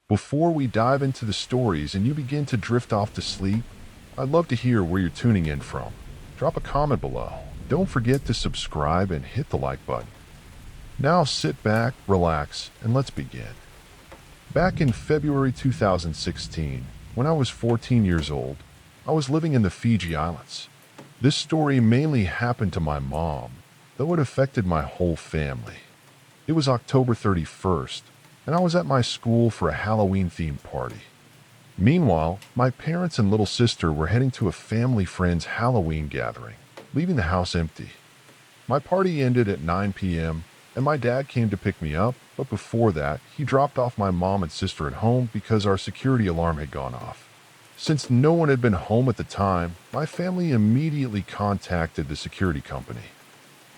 Before we dive into the stories and you begin to drift off to sleep, I'd love to hear where you're tuning in from. Drop a comment below. Don't forget to subscribe and hit the like button. Now sit back, relax, and let's begin. Back in February 2016, when I was 14 years old, I was living in the Fiji Islands. This story mainly happened to my mom, though it affected my whole family. It was October 31st, and I was at my school for a Halloween-themed party. Meanwhile, my parents and little sister were heading to a family friend's Halloween gathering, leaving the house empty. My party ended at 9 p.m., and my dad came to pick me up, but before that, he dropped off my mom and sister at home because our security alarm had gone off. Since no one had been home at the time, my family immediately contacted the security company.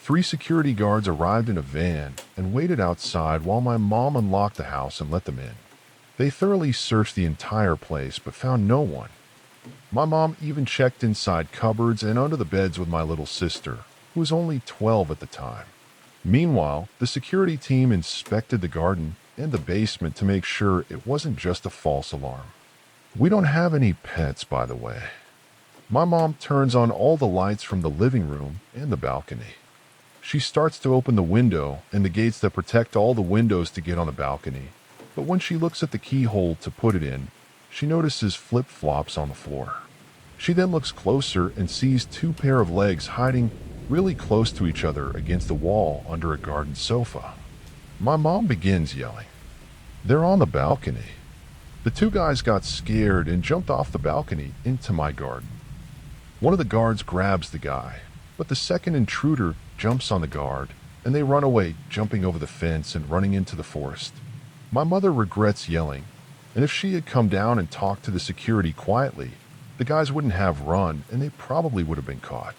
3 security guards arrived in a van and waited outside while my mom unlocked the house and let them in. They thoroughly searched the entire place but found no one. My mom even checked inside cupboards and under the beds with my little sister, who was only 12 at the time. Meanwhile, the security team inspected the garden and the basement to make sure it wasn't just a false alarm. We don't have any pets, by the way. My mom turns on all the lights from the living room and the balcony. She starts to open the window and the gates that protect all the windows to get on the balcony, but when she looks at the keyhole to put it in, she notices flip-flops on the floor. She then looks closer and sees 2 pair of legs hiding really close to each other against the wall under a garden sofa. My mom begins yelling. They're on the balcony. The 2 guys got scared and jumped off the balcony into my garden. One of the guards grabs the guy, but the second intruder jumps on the guard, and they run away, jumping over the fence and running into the forest. My mother regrets yelling, and if she had come down and talked to the security quietly, the guys wouldn't have run and they probably would have been caught.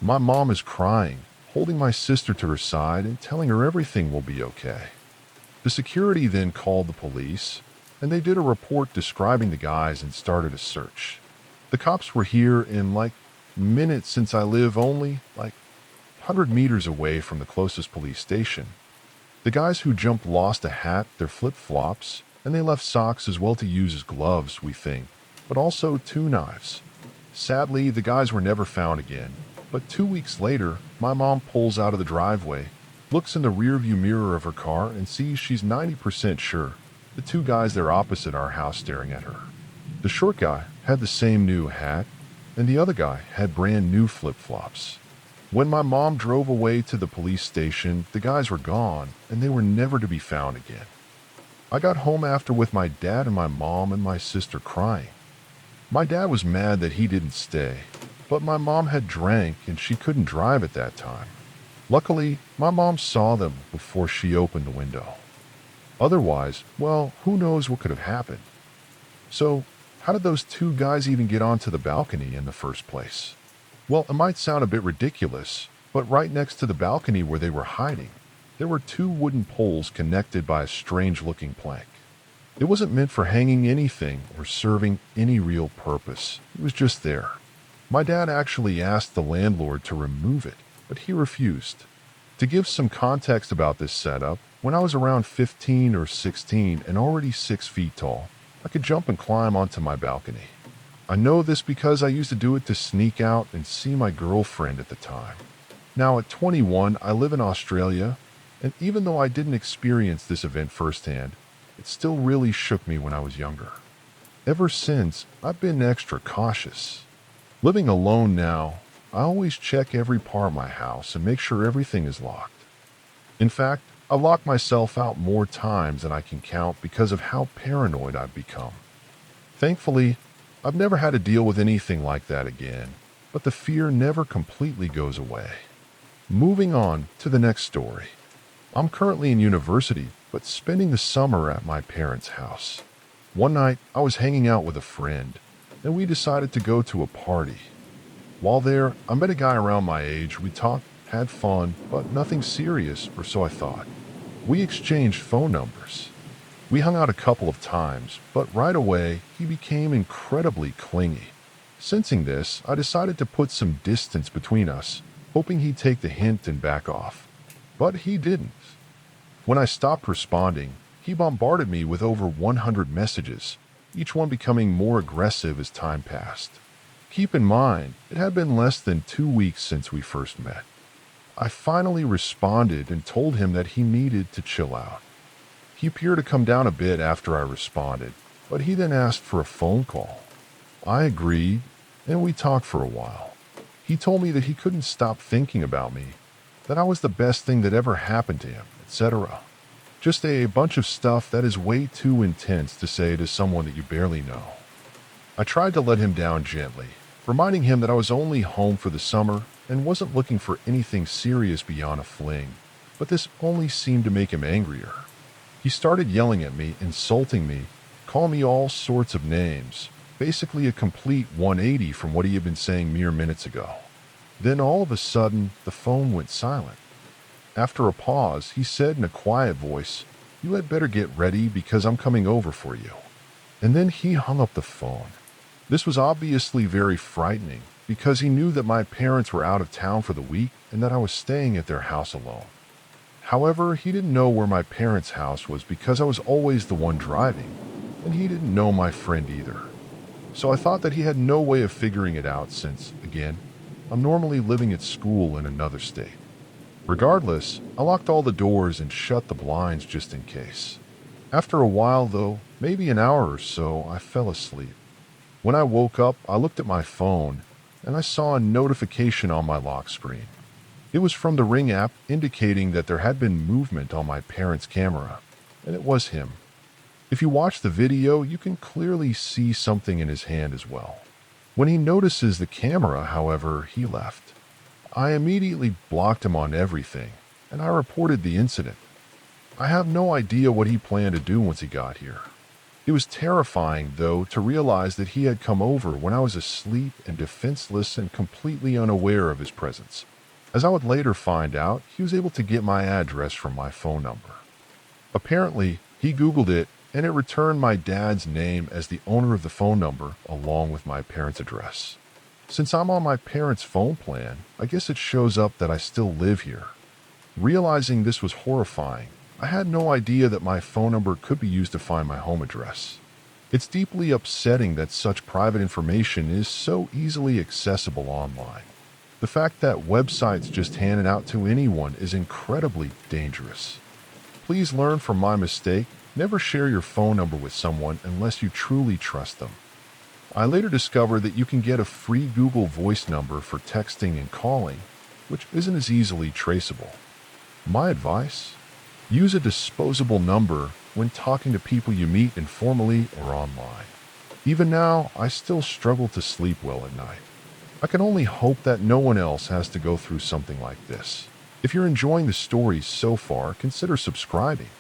My mom is crying, holding my sister to her side and telling her everything will be okay. The security then called the police, and they did a report describing the guys and started a search. The cops were here in minutes since I live only 100 meters away from the closest police station. The guys who jumped lost a hat, their flip-flops, and they left socks as well to use as gloves, we think, but also 2 knives. Sadly, the guys were never found again, but 2 weeks later, my mom pulls out of the driveway, looks in the rearview mirror of her car, and sees she's 90% sure the 2 guys there opposite our house staring at her. The short guy had the same new hat, and the other guy had brand new flip-flops. When my mom drove away to the police station, the guys were gone, and they were never to be found again. I got home after with my dad and my mom and my sister crying. My dad was mad that he didn't stay, but my mom had drank and she couldn't drive at that time. Luckily, my mom saw them before she opened the window. Otherwise, well, who knows what could have happened. So, how did those 2 guys even get onto the balcony in the first place? Well, it might sound a bit ridiculous, but right next to the balcony where they were hiding, there were 2 wooden poles connected by a strange-looking plank. It wasn't meant for hanging anything or serving any real purpose. It was just there. My dad actually asked the landlord to remove it, but he refused. To give some context about this setup, when I was around 15 or 16 and already 6 feet tall, I could jump and climb onto my balcony. I know this because I used to do it to sneak out and see my girlfriend at the time. Now at 21, I live in Australia, and even though I didn't experience this event firsthand, it still really shook me when I was younger. Ever since, I've been extra cautious. Living alone now, I always check every part of my house and make sure everything is locked. In fact, I've locked myself out more times than I can count because of how paranoid I've become. Thankfully, I've never had to deal with anything like that again, but the fear never completely goes away. Moving on to the next story. I'm currently in university, but spending the summer at my parents' house. One night, I was hanging out with a friend, and we decided to go to a party. While there, I met a guy around my age. We talked, had fun, but nothing serious, or so I thought. We exchanged phone numbers. We hung out a couple of times, but right away, he became incredibly clingy. Sensing this, I decided to put some distance between us, hoping he'd take the hint and back off. But he didn't. When I stopped responding, he He bombarded me with over 100 messages, each one becoming more aggressive as time passed. Keep in mind, it had been less than 2 weeks since we first met. I finally responded and told him that he needed to chill out. He appeared to come down a bit after I responded, but he then asked for a phone call. I agreed, and we talked for a while. He told me that he couldn't stop thinking about me, that I was the best thing that ever happened to him, etc. Just a bunch of stuff that is way too intense to say to someone that you barely know. I tried to let him down gently, reminding him that I was only home for the summer and wasn't looking for anything serious beyond a fling, but this only seemed to make him angrier. He started yelling at me, insulting me, calling me all sorts of names, basically a complete 180 from what he had been saying mere minutes ago. Then all of a sudden, the phone went silent. After a pause, he said in a quiet voice, "You had better get ready because I'm coming over for you." And then he hung up the phone. This was obviously very frightening because he knew that my parents were out of town for the week and that I was staying at their house alone. However, he didn't know where my parents' house was because I was always the one driving, and he didn't know my friend either. So I thought that he had no way of figuring it out since, again, I'm normally living at school in another state. Regardless, I locked all the doors and shut the blinds just in case. After a while, though, maybe an hour or so, I fell asleep. When I woke up, I looked at my phone, and I saw a notification on my lock screen. It was from the Ring app indicating that there had been movement on my parents' camera, and it was him. If you watch the video, you can clearly see something in his hand as well. When he notices the camera, however, he left. I immediately blocked him on everything, and I reported the incident. I have no idea what he planned to do once he got here. It was terrifying, though, to realize that he had come over when I was asleep and defenseless and completely unaware of his presence. As I would later find out, he was able to get my address from my phone number. Apparently, he Googled it, and it returned my dad's name as the owner of the phone number, along with my parents' address. Since I'm on my parents' phone plan, I guess it shows up that I still live here. Realizing this was horrifying, I had no idea that my phone number could be used to find my home address. It's deeply upsetting that such private information is so easily accessible online. The fact that websites just hand it out to anyone is incredibly dangerous. Please learn from my mistake. Never share your phone number with someone unless you truly trust them. I later discovered that you can get a free Google Voice number for texting and calling, which isn't as easily traceable. My advice? Use a disposable number when talking to people you meet informally or online. Even now, I still struggle to sleep well at night. I can only hope that no one else has to go through something like this. If you're enjoying the stories so far, consider subscribing.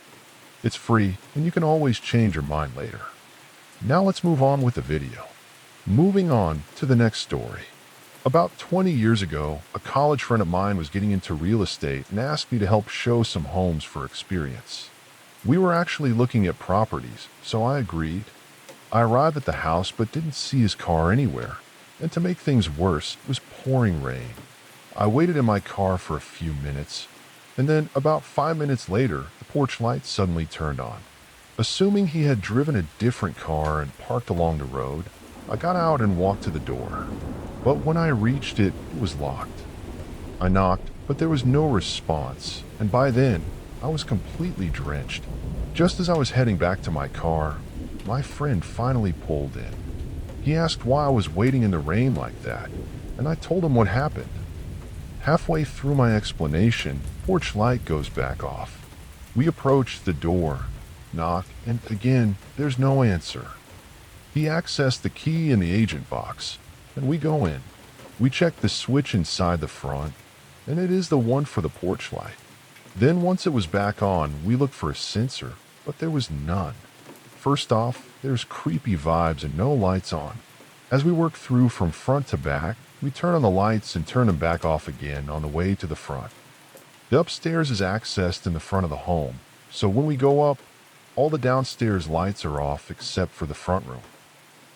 It's free, and you can always change your mind later. Now let's move on with the video. Moving on to the next story. About 20 years ago, a college friend of mine was getting into real estate and asked me to help show some homes for experience. We were actually looking at properties, so I agreed. I arrived at the house but didn't see his car anywhere, and to make things worse, it was pouring rain. I waited in my car for a few minutes, and then about 5 minutes later, the porch light suddenly turned on. Assuming he had driven a different car and parked along the road, I got out and walked to the door. But when I reached it, it was locked. I knocked, but there was no response, and by then, I was completely drenched. Just as I was heading back to my car, my friend finally pulled in. He asked why I was waiting in the rain like that, and I told him what happened. Halfway through my explanation, porch light goes back off. We approach the door, knock, and again, there's no answer. He accessed the key in the agent box, and we go in. We check the switch inside the front, and it is the one for the porch light. Then once it was back on, we looked for a sensor, but there was none. First off, there's creepy vibes and no lights on. As we work through from front to back, we turn on the lights and turn them back off again on the way to the front. The upstairs is accessed in the front of the home, so when we go up, all the downstairs lights are off except for the front room.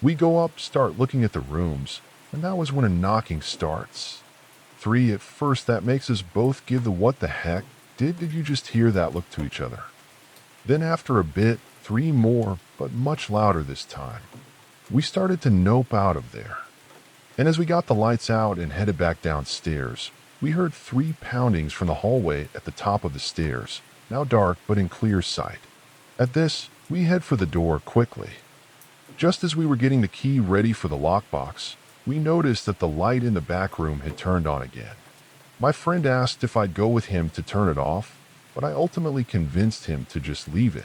We go up, start looking at the rooms, and that was when a knocking starts. 3 at first, that makes us both give the "what the heck did you just hear that" look to each other. Then after a bit, 3 more, but much louder this time. We started to nope out of there. And as we got the lights out and headed back downstairs, we heard 3 poundings from the hallway at the top of the stairs, now dark but in clear sight. At this, we head for the door quickly. Just as we were getting the key ready for the lockbox, we noticed that the light in the back room had turned on again. My friend asked if I'd go with him to turn it off, but I ultimately convinced him to just leave it.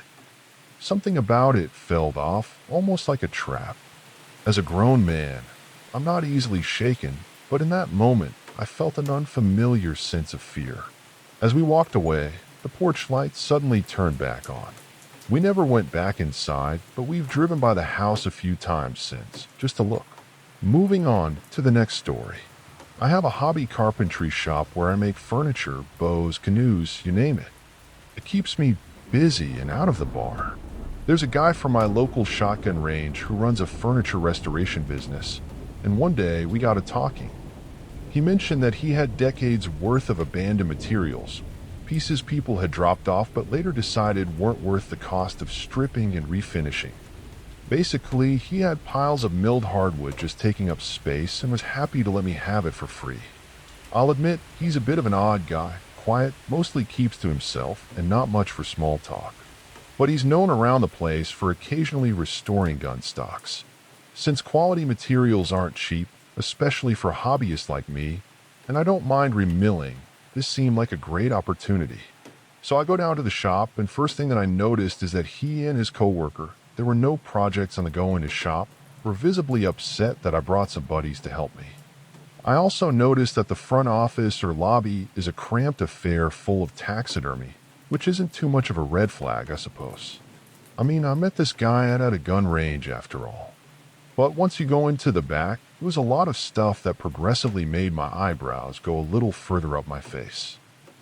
Something about it felt off, almost like a trap. As a grown man, I'm not easily shaken, but in that moment, I felt an unfamiliar sense of fear. As we walked away, the porch light suddenly turned back on. We never went back inside, but we've driven by the house a few times since, just to look. Moving on to the next story. I have a hobby carpentry shop where I make furniture, bows, canoes, you name it. It keeps me busy and out of the bar. There's a guy from my local shotgun range who runs a furniture restoration business, and one day we got to talking. He mentioned that he had decades worth of abandoned materials, pieces people had dropped off but later decided weren't worth the cost of stripping and refinishing. Basically, he had piles of milled hardwood just taking up space and was happy to let me have it for free. I'll admit, he's a bit of an odd guy, quiet, mostly keeps to himself, and not much for small talk. But he's known around the place for occasionally restoring gun stocks. Since quality materials aren't cheap, especially for hobbyists like me, and I don't mind remilling, this seemed like a great opportunity. So I go down to the shop, and first thing that I noticed is that he and his coworker, there were no projects on the go in his shop, were visibly upset that I brought some buddies to help me. I also noticed that the front office or lobby is a cramped affair full of taxidermy, which isn't too much of a red flag, I suppose. I mean, I met this guy at a gun range after all. But once you go into the back, it was a lot of stuff that progressively made my eyebrows go a little further up my face.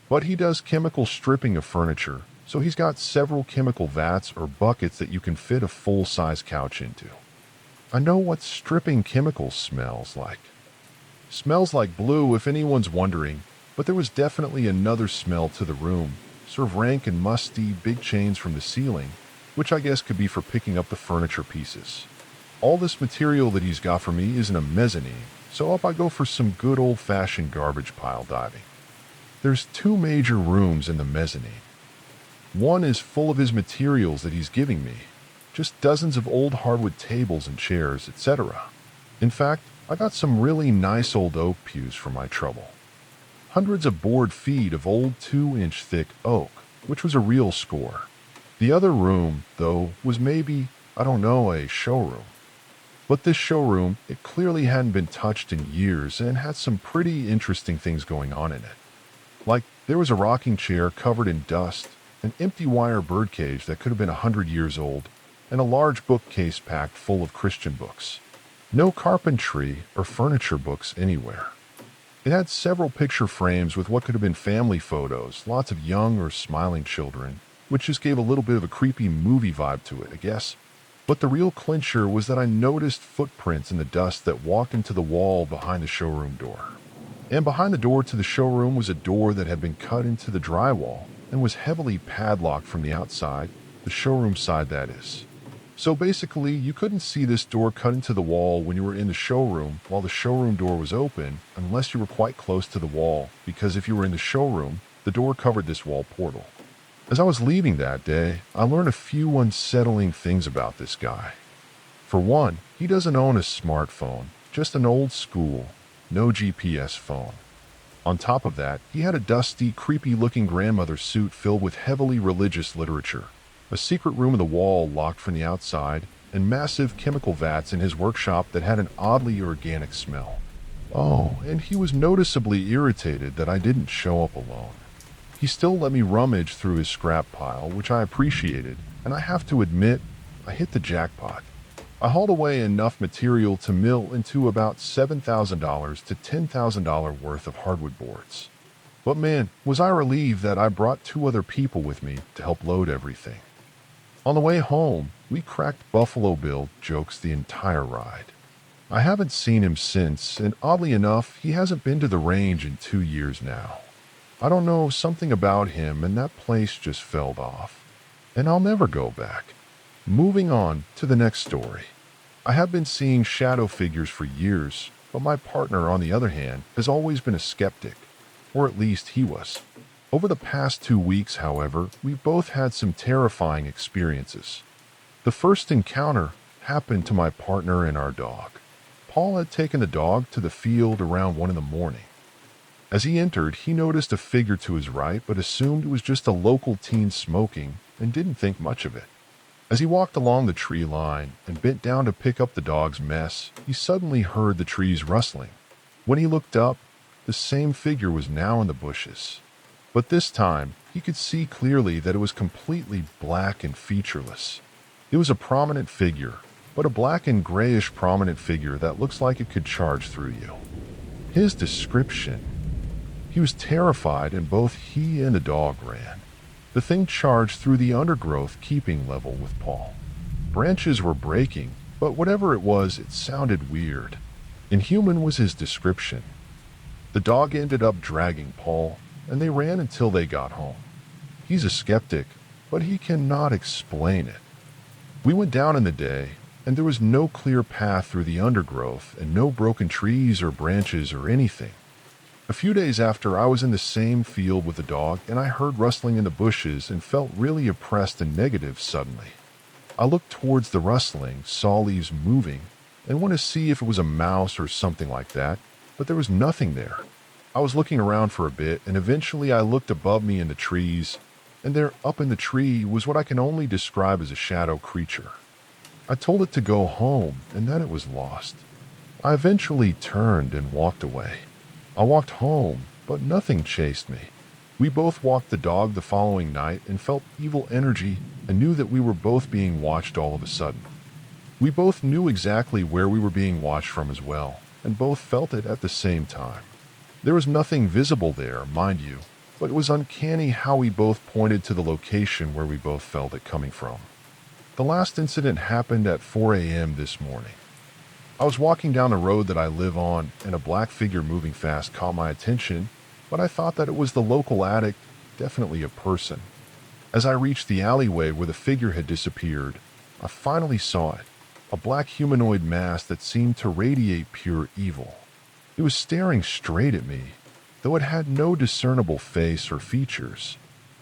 But he does chemical stripping of furniture, so he's got several chemical vats or buckets that you can fit a full-size couch into. I know what stripping chemicals smells like. Smells like blue if anyone's wondering, but there was definitely another smell to the room, sort of rank and musty, big chains from the ceiling, which I guess could be for picking up the furniture pieces. All this material that he's got for me is in a mezzanine, so up I go for some good old-fashioned garbage pile diving. There's 2 major rooms in the mezzanine. One is full of his materials that he's giving me, just dozens of old hardwood tables and chairs, etc. In fact, I got some really nice old oak pews for my trouble. Hundreds of board feet of old 2-inch thick oak, which was a real score. The other room, though, was maybe, I don't know, a showroom. But this showroom, it clearly hadn't been touched in years and had some pretty interesting things going on in it. Like, there was a rocking chair covered in dust, an empty wire birdcage that could have been 100 years old, and a large bookcase packed full of Christian books. No carpentry or furniture books anywhere. It had several picture frames with what could have been family photos, lots of young or smiling children, which just gave a little bit of a creepy movie vibe to it, I guess. But the real clincher was that I noticed footprints in the dust that walked into the wall behind the showroom door. And behind the door to the showroom was a door that had been cut into the drywall and was heavily padlocked from the outside, the showroom side that is. So basically, you couldn't see this door cut into the wall when you were in the showroom while the showroom door was open unless you were quite close to the wall, because if you were in the showroom, the door covered this wall portal. As I was leaving that day, I learned a few unsettling things about this guy. For one, he doesn't own a smartphone, just an old school, no GPS phone. On top of that, he had a dusty, creepy-looking grandmother suit filled with heavily religious literature, a secret room in the wall locked from the outside, and massive chemical vats in his workshop that had an oddly organic smell. Oh, and he was noticeably irritated that I didn't show up alone. He still let me rummage through his scrap pile, which I appreciated, and I have to admit, I hit the jackpot. I hauled away enough material to mill into about $7,000 to $10,000 worth of hardwood boards. But man, was I relieved that I brought 2 other people with me to help load everything. On the way home, we cracked Buffalo Bill jokes the entire ride. I haven't seen him since, and oddly enough, he hasn't been to the range in 2 years now. I don't know, something about him, and that place just fell off. and I'll never go back. Moving on to the next story. I have been seeing shadow figures for years, but my partner, on the other hand, has always been a skeptic, or at least he was. Over the past 2 weeks, however, we both had some terrifying experiences. The first encounter happened to my partner and our dog. Paul had taken the dog to the field around 1 in the morning. As he entered, he noticed a figure to his right, but assumed it was just a local teen smoking and didn't think much of it. As he walked along the tree line and bent down to pick up the dog's mess, he suddenly heard the trees rustling. When he looked up, the same figure was now in the bushes. But this time, he could see clearly that it was completely black and featureless. It was a prominent figure, but a black and grayish prominent figure that looks like it could charge through you. His description: he was terrified, and both he and the dog ran. The thing charged through the undergrowth, keeping level with Paul. Branches were breaking, but whatever it was, it sounded weird. Inhuman was his description. The dog ended up dragging Paul, and they ran until they got home. He's a skeptic, but he cannot explain it. We went down in the day, and there was no clear path through the undergrowth and no broken trees or branches or anything. A few days after, I was in the same field with the dog, and I heard rustling in the bushes and felt really oppressed and negative suddenly. I looked towards the rustling, saw leaves moving, and wanted to see if it was a mouse or something like that, but there was nothing there. I was looking around for a bit, and eventually I looked above me in the trees, and there up in the tree was what I can only describe as a shadow creature. I told it to go home, and that it was lost. I eventually turned and walked away. I walked home, but nothing chased me. We both walked the dog the following night and felt evil energy and knew that we were both being watched all of a sudden. We both knew exactly where we were being watched from as well, and both felt it at the same time. There was nothing visible there, mind you, but it was uncanny how we both pointed to the location where we both felt it coming from. The last incident happened at 4 a.m. this morning. I was walking down the road that I live on, and a black figure moving fast caught my attention, but I thought that it was the local addict, definitely a person. As I reached the alleyway where the figure had disappeared, I finally saw it, a black humanoid mass that seemed to radiate pure evil. It was staring straight at me, though it had no discernible face or features.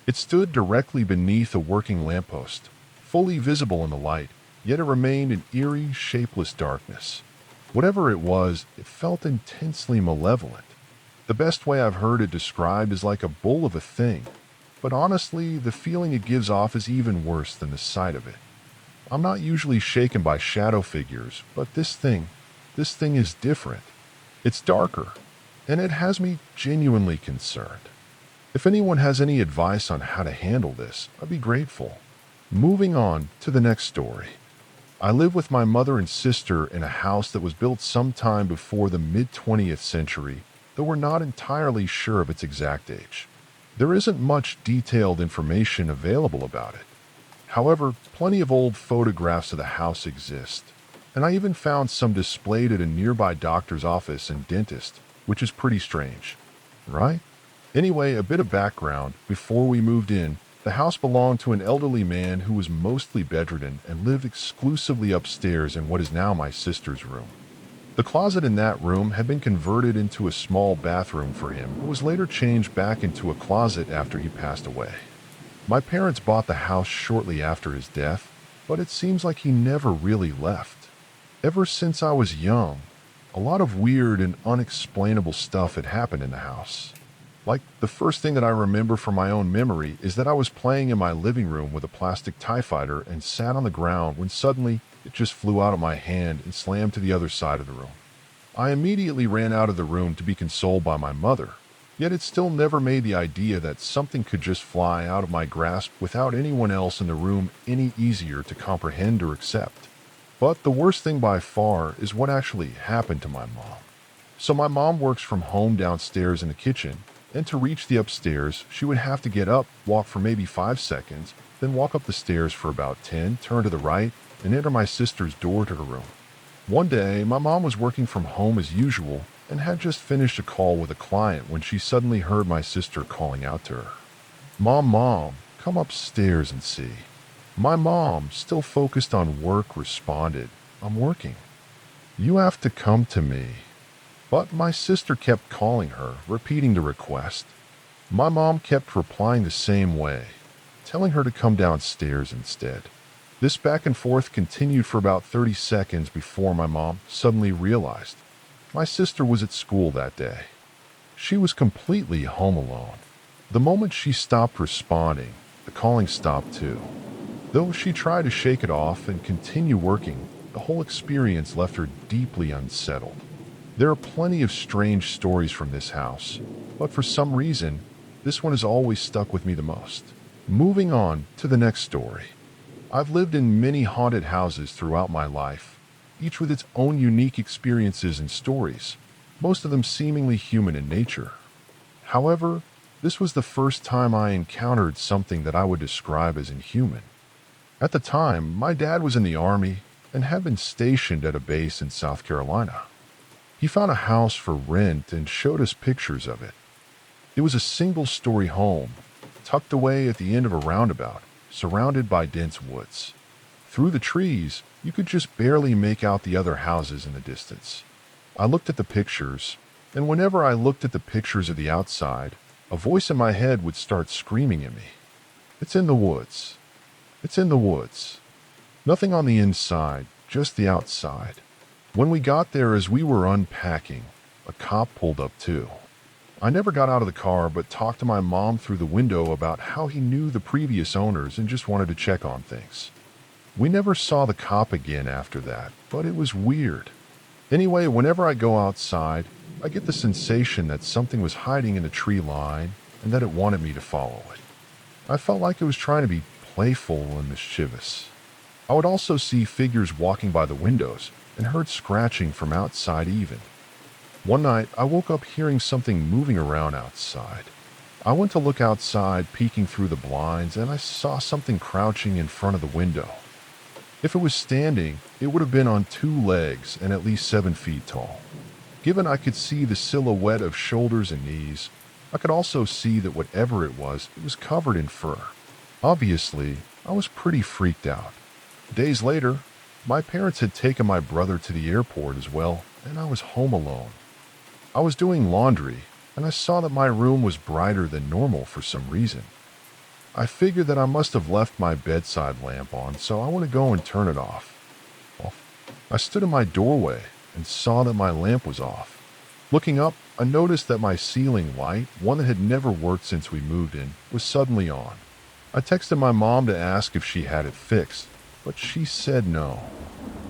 It stood directly beneath a working lamppost, fully visible in the light, yet it remained in eerie, shapeless darkness. Whatever it was, it felt intensely malevolent. The best way I've heard it described is like a bull of a thing, but honestly, the feeling it gives off is even worse than the sight of it. I'm not usually shaken by shadow figures, but this thing is different. It's darker, and it has me genuinely concerned. If anyone has any advice on how to handle this, I'd be grateful. Moving on to the next story. I live with my mother and sister in a house that was built sometime before the mid-20th century, though we're not entirely sure of its exact age. There isn't much detailed information available about it. However, plenty of old photographs of the house exist, and I even found some displayed at a nearby doctor's office and dentist, which is pretty strange, right? Anyway, a bit of background. Before we moved in, the house belonged to an elderly man who was mostly bedridden and lived exclusively upstairs in what is now my sister's room. The closet in that room had been converted into a small bathroom for him, but was later changed back into a closet after he passed away. My parents bought the house shortly after his death, but it seems like he never really left. Ever since I was young, a lot of weird and unexplainable stuff had happened in the house. Like, the first thing that I remember from my own memory is that I was playing in my living room with a plastic TIE fighter and sat on the ground when suddenly it just flew out of my hand and slammed to the other side of the room. I immediately ran out of the room to be consoled by my mother, yet it still never made the idea that something could just fly out of my grasp without anyone else in the room any easier to comprehend or accept. But the worst thing by far is what actually happened to my mom. So my mom works from home downstairs in the kitchen, and to reach the upstairs, she would have to get up, walk for maybe 5 seconds, then walk up the stairs for about 10, turn to the right, and enter my sister's door to her room. One day, my mom was working from home as usual and had just finished a call with a client when she suddenly heard my sister calling out to her. Mom, come upstairs and see." My mom, still focused on work, responded, "I'm working. You have to come to me." But my sister kept calling her, repeating the request. My mom kept replying the same way, telling her to come downstairs instead. This back and forth continued for about 30 seconds before my mom suddenly realized my sister was at school that day. She was completely home alone. The moment she stopped responding, the calling stopped too. Though she tried to shake it off and continue working, the whole experience left her deeply unsettled. There are plenty of strange stories from this house, but for some reason, this one has always stuck with me the most. Moving on to the next story. I've lived in many haunted houses throughout my life, each with its own unique experiences and stories, most of them seemingly human in nature. However, this was the first time I encountered something that I would describe as inhuman. At the time, my dad was in the Army and had been stationed at a base in South Carolina. He found a house for rent and showed us pictures of it. It was a single-story home, tucked away at the end of a roundabout, surrounded by dense woods. Through the trees, you could just barely make out the other houses in the distance. I looked at the pictures, and whenever I looked at the pictures of the outside, a voice in my head would start screaming at me. "It's in the woods. It's in the woods." Nothing on the inside, just the outside. When we got there, as we were unpacking, a cop pulled up too. I never got out of the car but talked to my mom through the window about how he knew the previous owners and just wanted to check on things. We never saw the cop again after that, but it was weird. Anyway, whenever I go outside, I get the sensation that something was hiding in the tree line and that it wanted me to follow it. I felt like it was trying to be playful and mischievous. I would also see figures walking by the windows and heard scratching from outside even. One night, I woke up hearing something moving around outside. I went to look outside, peeking through the blinds, and I saw something crouching in front of the window. If it was standing, it would have been on two legs and at least 7 feet tall. Given I could see the silhouette of shoulders and knees, I could also see that whatever it was covered in fur. Obviously, I was pretty freaked out. Days later, my parents had taken my brother to the airport as well, and I was home alone. I was doing laundry, and I saw that my room was brighter than normal for some reason. I figured that I must have left my bedside lamp on, so I went to go and turn it off. I stood in my doorway and saw that my lamp was off. Looking up, I noticed that my ceiling light, one that had never worked since we moved in, was suddenly on. I texted my mom to ask if she had it fixed, but she said no.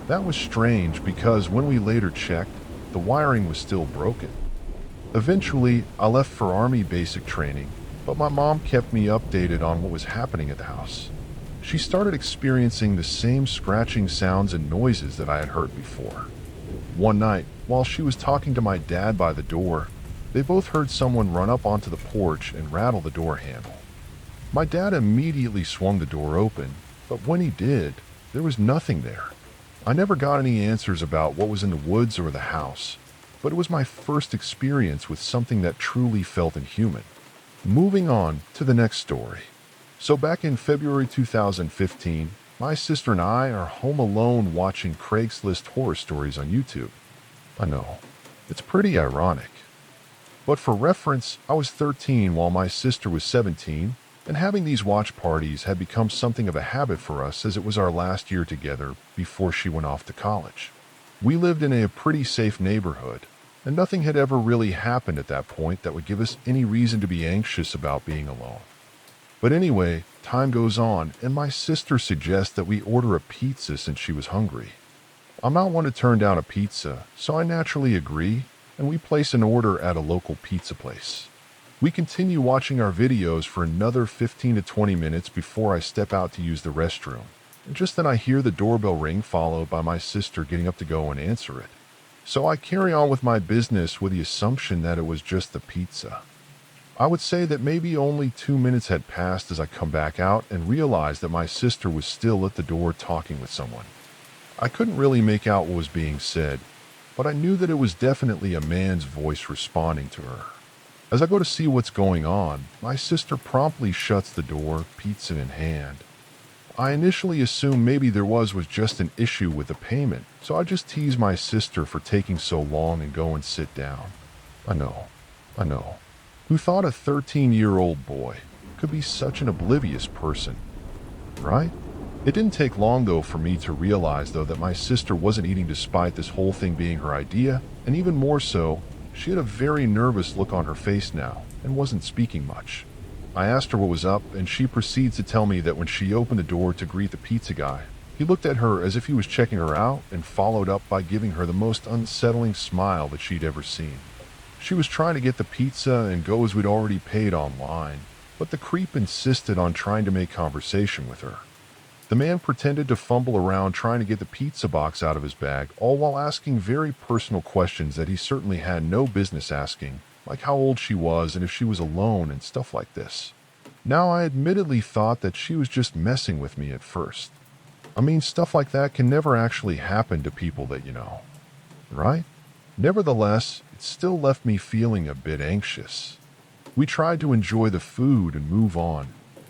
That was strange because when we later checked, the wiring was still broken. Eventually, I left for Army basic training, but my mom kept me updated on what was happening at the house. She started experiencing the same scratching sounds and noises that I had heard before. One night, while she was talking to my dad by the door, they both heard someone run up onto the porch and rattle the door handle. My dad immediately swung the door open, but when he did, there was nothing there. I never got any answers about what was in the woods or the house, but it was my first experience with something that truly felt inhuman. Moving on to the next story. So back in February 2015, my sister and I are home alone watching Craigslist horror stories on YouTube. I know, it's pretty ironic. But for reference, I was 13 while my sister was 17, and having these watch parties had become something of a habit for us as it was our last year together before she went off to college. We lived in a pretty safe neighborhood, and nothing had ever really happened at that point that would give us any reason to be anxious about being alone. But anyway, time goes on, and my sister suggests that we order a pizza since she was hungry. I'm not one to turn down a pizza, so I naturally agree, and we place an order at a local pizza place. We continue watching our videos for another 15 to 20 minutes before I step out to use the restroom. And just then I hear the doorbell ring, followed by my sister getting up to go and answer it. So I carry on with my business with the assumption that it was just the pizza. I would say that maybe only 2 minutes had passed as I come back out and realized that my sister was still at the door talking with someone. I couldn't really make out what was being said, but I knew that it was definitely a man's voice responding to her. As I go to see what's going on, my sister promptly shuts the door, pizza in hand. I initially assumed maybe there was just an issue with the payment, so I just teased my sister for taking so long and go and sit down. I know, I know. Who thought a 13-year-old boy could be such an oblivious person, right? It didn't take long, though, for me to realize, though, that my sister wasn't eating despite this whole thing being her idea, and even more so, she had a very nervous look on her face now and wasn't speaking much. I asked her what was up, and she proceeds to tell me that when she opened the door to greet the pizza guy, he looked at her as if he was checking her out and followed up by giving her the most unsettling smile that she'd ever seen. She was trying to get the pizza and go as we'd already paid online, but the creep insisted on trying to make conversation with her. The man pretended to fumble around trying to get the pizza box out of his bag, all while asking very personal questions that he certainly had no business asking, like how old she was and if she was alone and stuff like this. Now, I admittedly thought that she was just messing with me at first. I mean, stuff like that can never actually happen to people that you know, right? Nevertheless, it still left me feeling a bit anxious. We tried to enjoy the food and move on,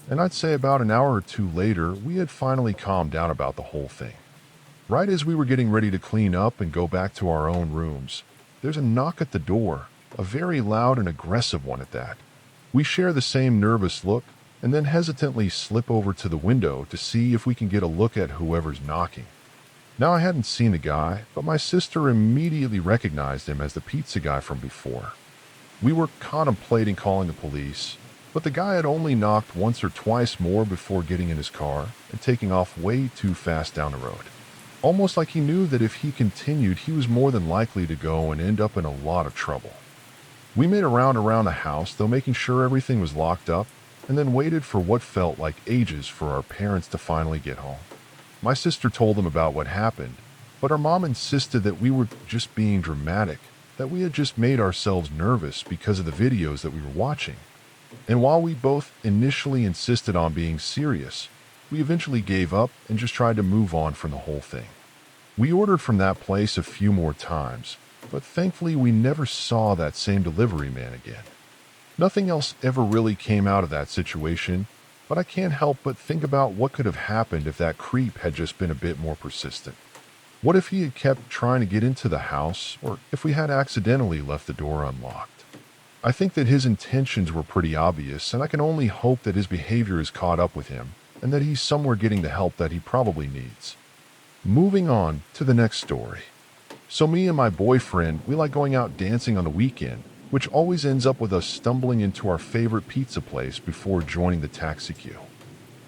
and I'd say about an hour or two later, we had finally calmed down about the whole thing. Right as we were getting ready to clean up and go back to our own rooms, there's a knock at the door, a very loud and aggressive one at that. We share the same nervous look and then hesitantly slip over to the window to see if we can get a look at whoever's knocking. Now, I hadn't seen the guy, but my sister immediately recognized him as the pizza guy from before. We were contemplating calling the police, but the guy had only knocked once or twice more before getting in his car and taking off way too fast down the road. Almost like he knew that if he continued, he was more than likely to go and end up in a lot of trouble. We made a round around the house, though, making sure everything was locked up, and then waited for what felt like ages for our parents to finally get home. My sister told them about what happened, but our mom insisted that we were just being dramatic, that we had just made ourselves nervous because of the videos that we were watching. And while we both initially insisted on being serious, we eventually gave up and just tried to move on from the whole thing. We ordered from that place a few more times, but thankfully we never saw that same delivery man again. Nothing else ever really came out of that situation, but I can't help but think about what could have happened if that creep had just been a bit more persistent. What if he had kept trying to get into the house, or if we had accidentally left the door unlocked? I think that his intentions were pretty obvious, and I can only hope that his behavior has caught up with him, and that he's somewhere getting the help that he probably needs. Moving on to the next story. So me and my boyfriend, we like going out dancing on the weekend, which always ends up with us stumbling into our favorite pizza place before joining the taxi queue.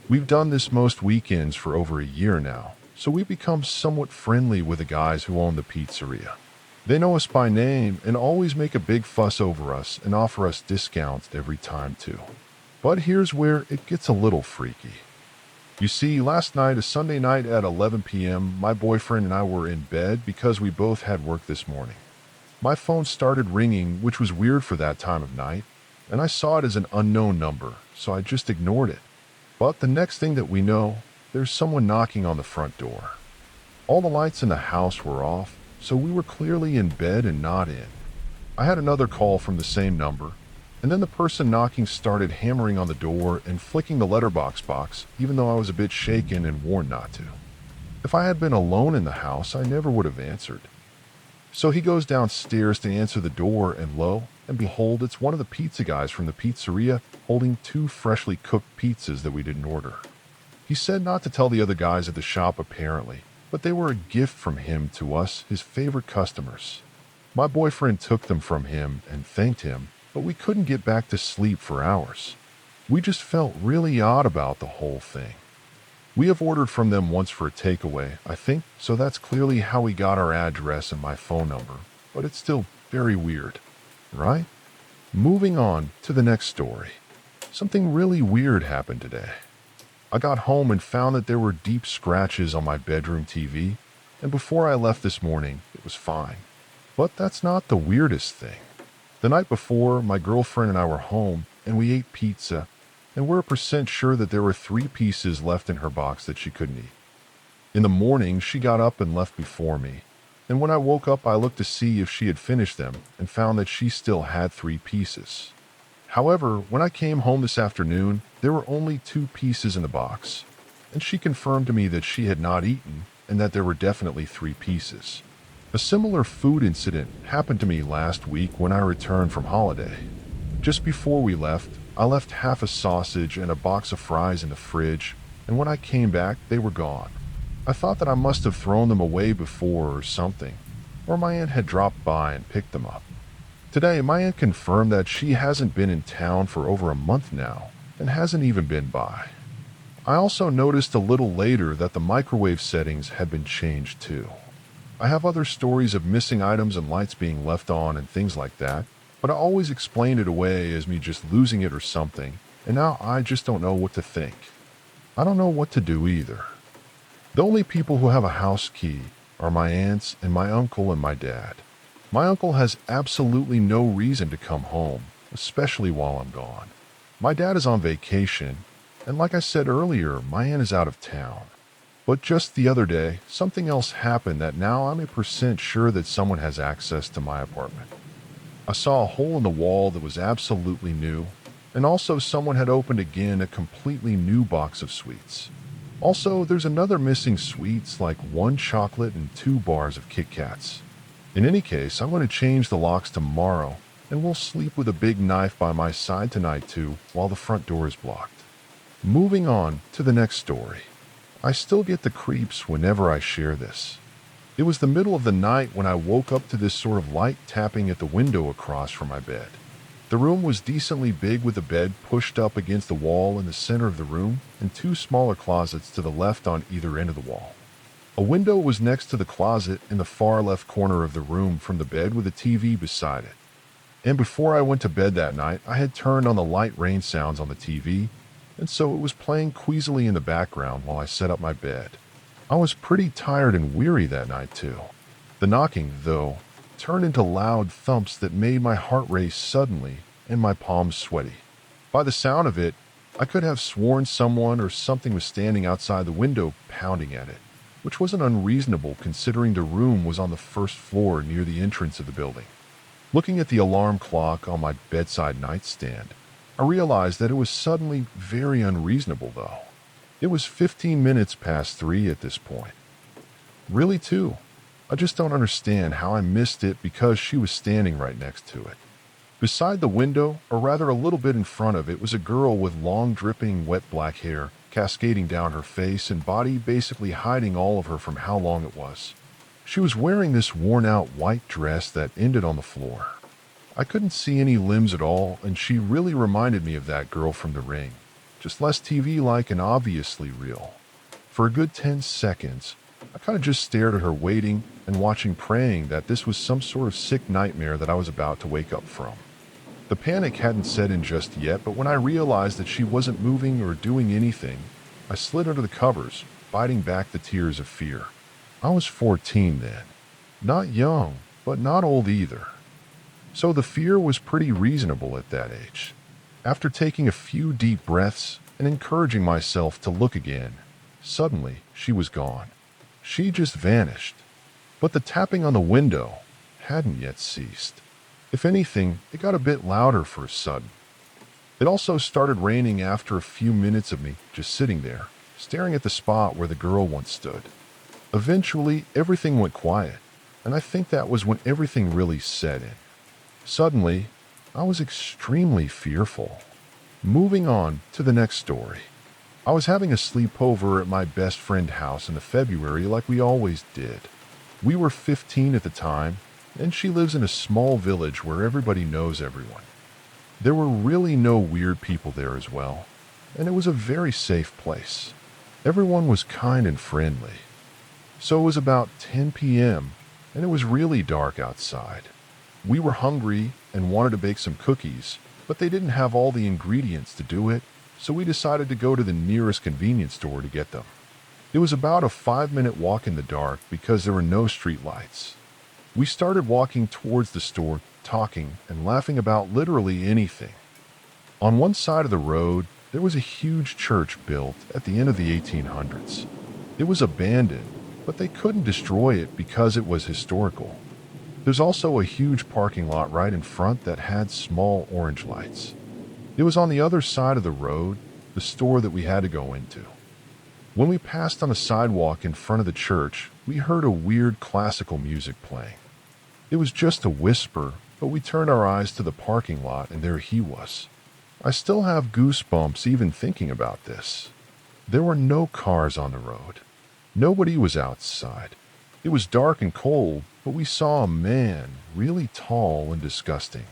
We've done this most weekends for over a year now, so we've become somewhat friendly with the guys who own the pizzeria. They know us by name and always make a big fuss over us and offer us discounts every time too. But here's where it gets a little freaky. You see, last night, a Sunday night at 11 p.m., my boyfriend and I were in bed because we both had work this morning. My phone started ringing, which was weird for that time of night, and I saw it as an unknown number, so I just ignored it. But the next thing that we know, there's someone knocking on the front door. All the lights in the house were off, so we were clearly in bed and not in. I had another call from the same number, and then the person knocking started hammering on the door and flicking the letterbox box, even though I was a bit shaken and warned not to. If I had been alone in the house, I never would have answered. So he goes downstairs to answer the door, and lo and behold, it's one of the pizza guys from the pizzeria holding 2 freshly cooked pizzas that we didn't order. He said not to tell the other guys at the shop apparently, but they were a gift from him to us, his favorite customers. My boyfriend took them from him and thanked him, but we couldn't get back to sleep for hours. We just felt really odd about the whole thing. We have ordered from them once for a takeaway, I think, so that's clearly how we got our address and my phone number, but it's still very weird, right? Moving on to the next story. Something really weird happened today. I got home and found that there were deep scratches on my bedroom TV, and before I left this morning, it was fine. But that's not the weirdest thing. The night before, my girlfriend and I were home, and we ate pizza, and we're 1% sure that there were 3 pieces left in her box that she couldn't eat. In the morning, she got up and left before me, and when I woke up, I looked to see if she had finished them and found that she still had 3 pieces. However, when I came home this afternoon, there were only 2 pieces in the box. and she confirmed to me that she had not eaten and that there were definitely 3 pieces. A similar food incident happened to me last week when I returned from holiday. Just before we left, I left half a sausage and a box of fries in the fridge, and when I came back, they were gone. I thought that I must have thrown them away before or something, or my aunt had dropped by and picked them up. Today, my aunt confirmed that she hasn't been in town for over a month now and hasn't even been by. I also noticed a little later that the microwave settings had been changed too. I have other stories of missing items and lights being left on and things like that, but I always explained it away as me just losing it or something, and now I just don't know what to think. I don't know what to do either. The only people who have a house key are my aunts and my uncle and my dad. My uncle has absolutely no reason to come home, especially while I'm gone. My dad is on vacation, and like I said earlier, my aunt is out of town. But just the other day, something else happened that now I'm 1% sure that someone has access to my apartment. I saw a hole in the wall that was absolutely new, and also someone had opened again a completely new box of sweets. Also, there's another missing sweets like 1 chocolate and 2 bars of Kit Kats. In any case, I'm going to change the locks tomorrow, and we'll sleep with a big knife by my side tonight too, while the front door is blocked. Moving on to the next story. I still get the creeps whenever I share this. It was the middle of the night when I woke up to this sort of light tapping at the window across from my bed. The room was decently big with a bed pushed up against the wall in the center of the room and 2 smaller closets to the left on either end of the wall. A window was next to the closet in the far left corner of the room from the bed with a TV beside it. And before I went to bed that night, I had turned on the light rain sounds on the TV, and so it was playing queasily in the background while I set up my bed. I was pretty tired and weary that night too. The knocking, though, turned into loud thumps that made my heart race suddenly and my palms sweaty. By the sound of it, I could have sworn someone or something was standing outside the window pounding at it, which wasn't unreasonable considering the room was on the first floor near the entrance of the building. Looking at the alarm clock on my bedside nightstand, I realized that it was suddenly very unreasonable though. It was 15 minutes past 3 at this point. Really too. I just don't understand how I missed it because she was standing right next to it. Beside the window, or rather a little bit in front of it, was a girl with long dripping wet black hair cascading down her face and body, basically hiding all of her from how long it was. She was wearing this worn-out white dress that ended on the floor. I couldn't see any limbs at all, and she really reminded me of that girl from The Ring, just less TV-like and obviously real. For a good 10 seconds, I kind of just stared at her waiting and watching, praying that this was some sort of sick nightmare that I was about to wake up from. The panic hadn't set in just yet, but when I realized that she wasn't moving or doing anything, I slid under the covers, biting back the tears of fear. I was 14 then. Not young, but not old either. So the fear was pretty reasonable at that age. After taking a few deep breaths and encouraging myself to look again, suddenly she was gone. She just vanished. But the tapping on the window hadn't yet ceased. If anything, it got a bit louder for a sudden. It also started raining after a few minutes of me just sitting there, staring at the spot where the girl once stood. Eventually, everything went quiet, and I think that was when everything really set in. Suddenly, I was extremely fearful. Moving on to the next story. I was having a sleepover at my best friend's house in the February like we always did. We were 15 at the time, and she lives in a small village where everybody knows everyone. There were really no weird people there as well, and it was a very safe place. Everyone was kind and friendly. So it was about 10 p.m., and it was really dark outside. We were hungry and wanted to bake some cookies, but they didn't have all the ingredients to do it, so we decided to go to the nearest convenience store to get them. It was about a 5-minute walk in the dark because there were no street lights. We started walking towards the store, talking and laughing about literally anything. On one side of the road, there was a huge church built at the end of the 1800s. It was abandoned, but they couldn't destroy it because it was historical. There's also a huge parking lot right in front that had small orange lights. It was on the other side of the road, the store that we had to go into. When we passed on a sidewalk in front of the church, we heard a weird classical music playing. It was just a whisper, but we turned our eyes to the parking lot and there he was. I still have goosebumps even thinking about this. There were no cars on the road. Nobody was outside. It was dark and cold, but we saw a man, really tall and disgusting.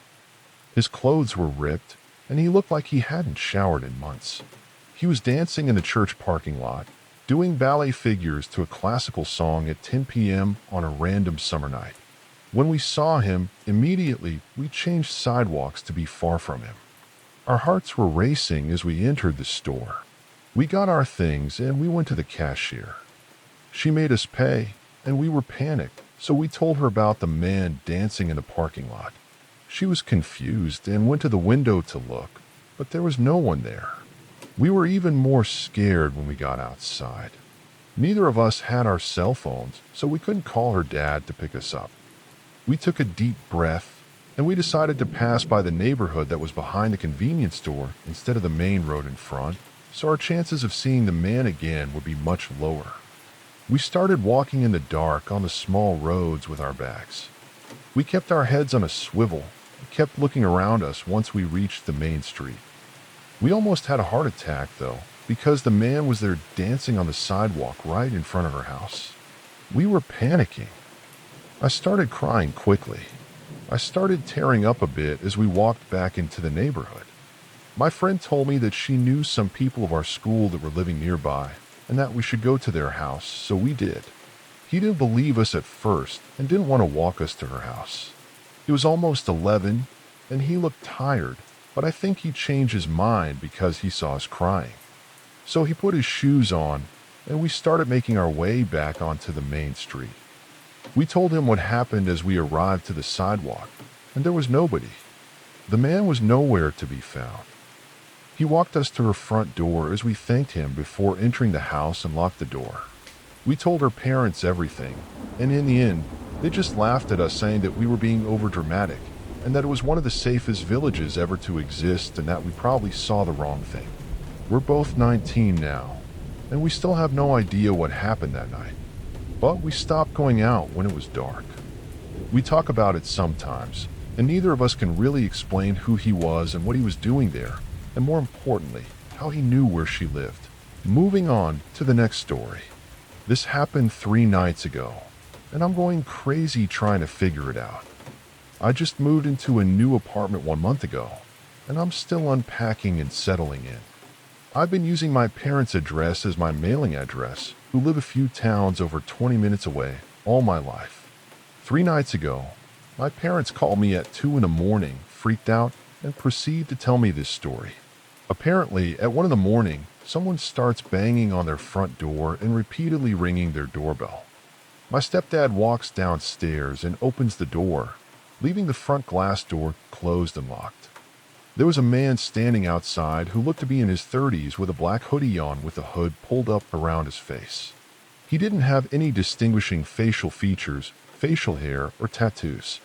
His clothes were ripped, and he looked like he hadn't showered in months. He was dancing in the church parking lot, doing ballet figures to a classical song at 10 p.m. on a random summer night. When we saw him, immediately we changed sidewalks to be far from him. Our hearts were racing as we entered the store. We got our things and we went to the cashier. She made us pay, and we were panicked, so we told her about the man dancing in the parking lot. She was confused and went to the window to look, but there was no one there. We were even more scared when we got outside. Neither of us had our cell phones, so we couldn't call her dad to pick us up. We took a deep breath, and we decided to pass by the neighborhood that was behind the convenience store instead of the main road in front, so our chances of seeing the man again would be much lower. We started walking in the dark on the small roads with our bags. We kept our heads on a swivel and kept looking around us once we reached the main street. We almost had a heart attack, though, because the man was there dancing on the sidewalk right in front of our house. We were panicking. I started crying quickly. I started tearing up a bit as we walked back into the neighborhood. My friend told me that she knew some people of our school that were living nearby and that we should go to their house, so we did. He didn't believe us at first and didn't want to walk us to her house. It was almost 11, and he looked tired, but I think he changed his mind because he saw us crying. So he put his shoes on, and we started making our way back onto the main street. We told him what happened as we arrived to the sidewalk, and there was nobody. The man was nowhere to be found. He walked us to her front door as we thanked him before entering the house and locked the door. We told her parents everything, and in the end, they just laughed at us saying that we were being overdramatic, and that it was one of the safest villages ever to exist and that we probably saw the wrong thing. We're both 19 now, and we still have no idea what happened that night. But we stopped going out when it was dark. We talk about it sometimes, and neither of us can really explain who he was and what he was doing there, and more importantly, how he knew where she lived. Moving on to the next story. This happened 3 nights ago, and I'm going crazy trying to figure it out. I just moved into a new apartment 1 month ago, and I'm still unpacking and settling in. I've been using my parents' address as my mailing address, who live a few towns over 20 minutes away, all my life. 3 nights ago, my parents called me at 2 in the morning, freaked out, and proceed to tell me this story. Apparently, at 1 in the morning, someone starts banging on their front door and repeatedly ringing their doorbell. My stepdad walks downstairs and opens the door, leaving the front glass door closed and locked. There was a man standing outside who looked to be in his 30s with a black hoodie on with a hood pulled up around his face. He didn't have any distinguishing facial features, facial hair, or tattoos.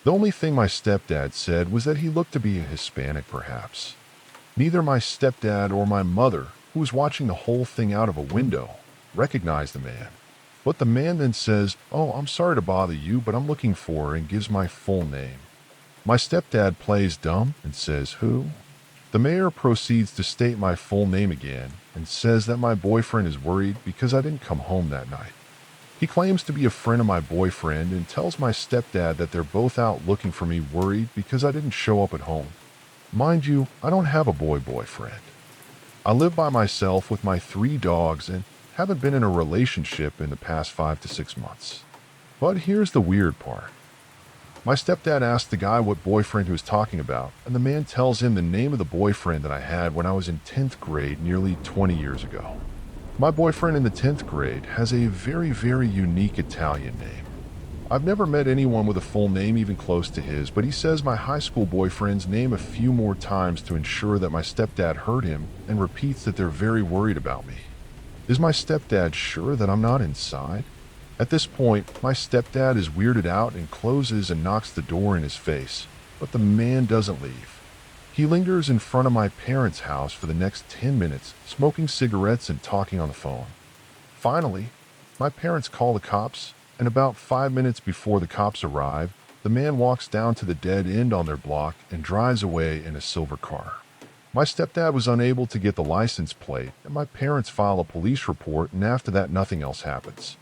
The only thing my stepdad said was that he looked to be a Hispanic perhaps. Neither my stepdad or my mother, who was watching the whole thing out of a window, recognized the man. But the man then says, "Oh, I'm sorry to bother you, but I'm looking for her," and gives my full name. My stepdad plays dumb and says, "Who?" The mayor proceeds to state my full name again and says that my boyfriend is worried because I didn't come home that night. He claims to be a friend of my boyfriend and tells my stepdad that they're both out looking for me, worried because I didn't show up at home. Mind you, I don't have a boyfriend. I live by myself with my 3 dogs and haven't been in a relationship in the past 5 to 6 months. But here's the weird part. My stepdad asked the guy what boyfriend he was talking about, and the man tells him the name of the boyfriend that I had when I was in 10th grade nearly 20 years ago. My boyfriend in the 10th grade has a very, very unique Italian name. I've never met anyone with a full name even close to his, but he says my high school boyfriend's name a few more times to ensure that my stepdad heard him and repeats that they're very worried about me. Is my stepdad sure that I'm not inside? At this point, my stepdad is weirded out and closes and knocks the door in his face, but the man doesn't leave. He lingers in front of my parents' house for the next 10 minutes, smoking cigarettes and talking on the phone. Finally, my parents call the cops, and about 5 minutes before the cops arrive, the man walks down to the dead end on their block and drives away in a silver car. My stepdad was unable to get the license plate, and my parents file a police report, and after that, nothing else happens.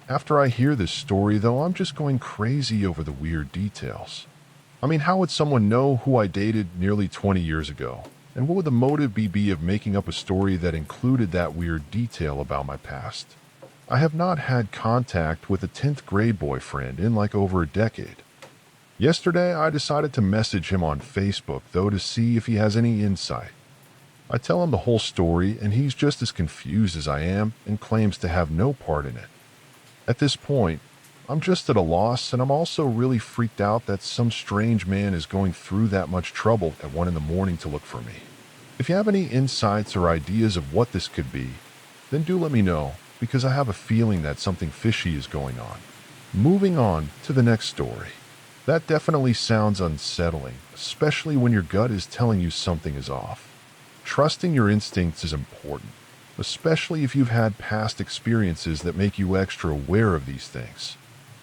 After I hear this story, though, I'm just going crazy over the weird details. I mean, how would someone know who I dated nearly 20 years ago? And what would the motive be of making up a story that included that weird detail about my past? I have not had contact with a 10th grade boyfriend in like over a decade. Yesterday, I decided to message him on Facebook, though, to see if he has any insight. I tell him the whole story, and he's just as confused as I am and claims to have no part in it. At this point, I'm just at a loss, and I'm also really freaked out that some strange man is going through that much trouble at 1 in the morning to look for me. If you have any insights or ideas of what this could be, then do let me know, because I have a feeling that something fishy is going on. Moving on to the next story. That definitely sounds unsettling, especially when your gut is telling you something is off. Trusting your instincts is important, especially if you've had past experiences that make you extra aware of these things.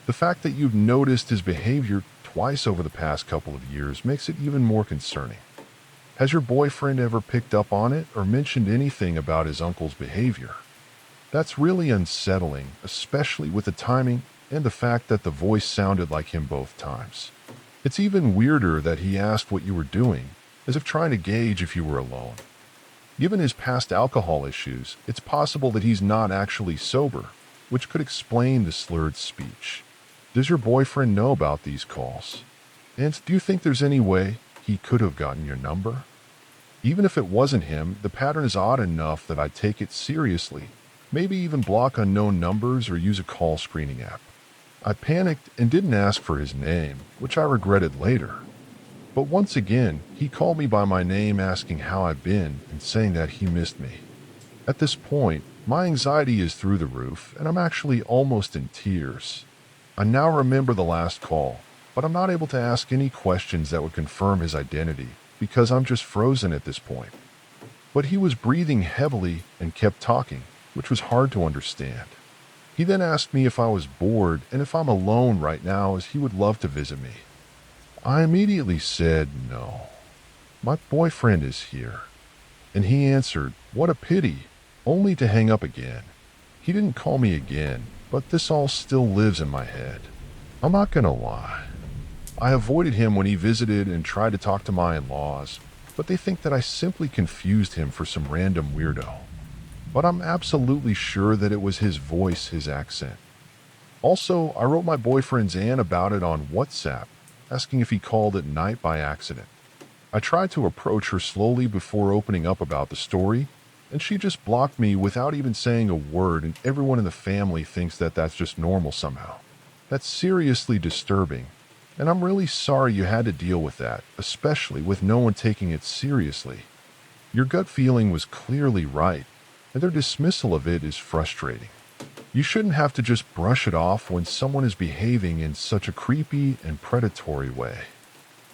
The fact that you've noticed his behavior twice over the past couple of years makes it even more concerning. Has your boyfriend ever picked up on it or mentioned anything about his uncle's behavior? That's really unsettling, especially with the timing and the fact that the voice sounded like him both times. It's even weirder that he asked what you were doing, as if trying to gauge if you were alone. Given his past alcohol issues, it's possible that he's not actually sober, which could explain the slurred speech. Does your boyfriend know about these calls? And do you think there's any way he could have gotten your number? Even if it wasn't him, the pattern is odd enough that I'd take it seriously. Maybe even block unknown numbers or use a call screening app. I panicked and didn't ask for his name, which I regretted later. But once again, he called me by my name asking how I've been and saying that he missed me. At this point, my anxiety is through the roof and I'm actually almost in tears. I now remember the last call, but I'm not able to ask any questions that would confirm his identity because I'm just frozen at this point. But he was breathing heavily and kept talking, which was hard to understand. He then asked me if I was bored and if I'm alone right now, as he would love to visit me. I immediately said no. My boyfriend is here. And he answered, "What a pity," only to hang up again. He didn't call me again, but this all still lives in my head. I'm not gonna lie. I avoided him when he visited and tried to talk to my in-laws, but they think that I simply confused him for some random weirdo. But I'm absolutely sure that it was his voice, his accent. Also, I wrote my boyfriend's aunt about it on WhatsApp, asking if he called at night by accident. I tried to approach her slowly before opening up about the story, and she just blocked me without even saying a word, and everyone in the family thinks that that's just normal somehow. That's seriously disturbing, and I'm really sorry you had to deal with that, especially with no one taking it seriously. Your gut feeling was clearly right, and their dismissal of it is frustrating. You shouldn't have to just brush it off when someone is behaving in such a creepy and predatory way.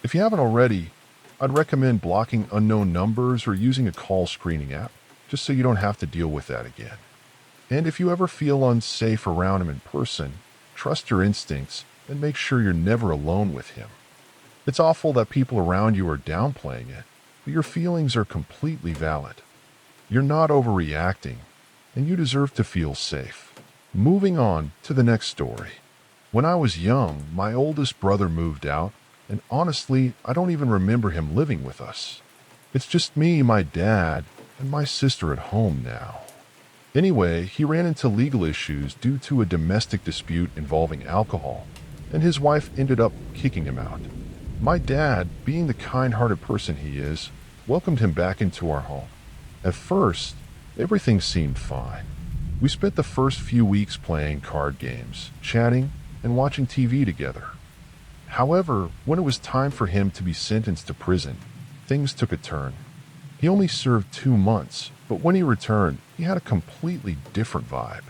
If you haven't already, I'd recommend blocking unknown numbers or using a call screening app, just so you don't have to deal with that again. And if you ever feel unsafe around him in person, trust your instincts and make sure you're never alone with him. It's awful that people around you are downplaying it, but your feelings are completely valid. You're not overreacting, and you deserve to feel safe. Moving on to the next story. When I was young, my oldest brother moved out, and honestly, I don't even remember him living with us. It's just me, my dad, and my sister at home now. Anyway, he ran into legal issues due to a domestic dispute involving alcohol, and his wife ended up kicking him out. My dad, being the kind-hearted person he is, welcomed him back into our home. At first, everything seemed fine. We spent the first few weeks playing card games, chatting, and watching TV together. However, when it was time for him to be sentenced to prison, things took a turn. He only served 2 months, but when he returned, he had a completely different vibe.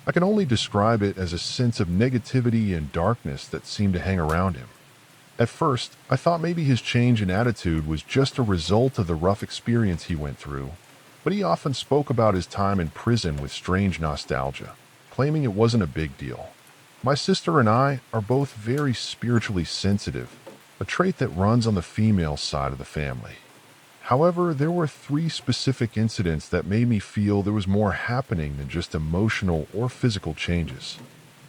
I can only describe it as a sense of negativity and darkness that seemed to hang around him. At first, I thought maybe his change in attitude was just a result of the rough experience he went through, but he often spoke about his time in prison with strange nostalgia, claiming it wasn't a big deal. My sister and I are both very spiritually sensitive, a trait that runs on the female side of the family. However, there were three specific incidents that made me feel there was more happening than just emotional or physical changes.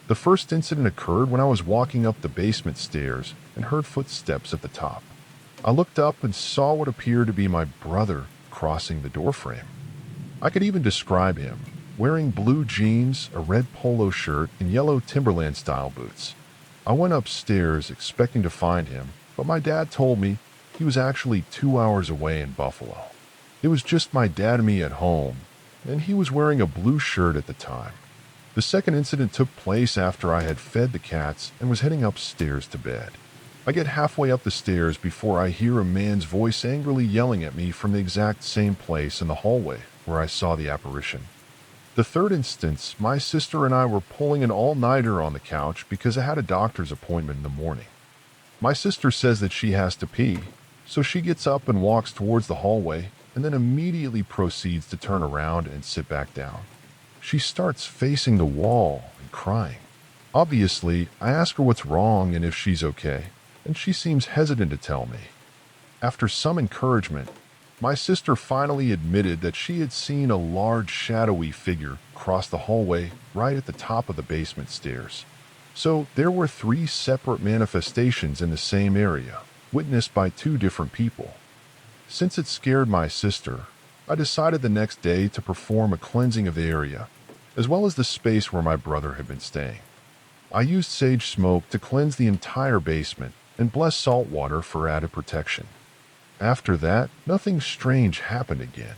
The first incident occurred when I was walking up the basement stairs and heard footsteps at the top. I looked up and saw what appeared to be my brother crossing the doorframe. I could even describe him, wearing blue jeans, a red polo shirt, and yellow Timberland-style boots. I went upstairs expecting to find him, but my dad told me he was actually 2 hours away in Buffalo. It was just my dad and me at home, and he was wearing a blue shirt at the time. The second incident took place after I had fed the cats and was heading upstairs to bed. I get halfway up the stairs before I hear a man's voice angrily yelling at me from the exact same place in the hallway where I saw the apparition. The third instance, my sister and I were pulling an all-nighter on the couch because I had a doctor's appointment in the morning. My sister says that she has to pee, so she gets up and walks towards the hallway and then immediately proceeds to turn around and sit back down. She starts facing the wall and crying. Obviously, I ask her what's wrong and if she's okay, and she seems hesitant to tell me. After some encouragement, my sister finally admitted that she had seen a large shadowy figure cross the hallway right at the top of the basement stairs. So there were 3 separate manifestations in the same area, witnessed by 2 different people. Since it scared my sister, I decided the next day to perform a cleansing of the area, as well as the space where my brother had been staying. I used sage smoke to cleanse the entire basement and bless salt water for added protection. After that, nothing strange happened again.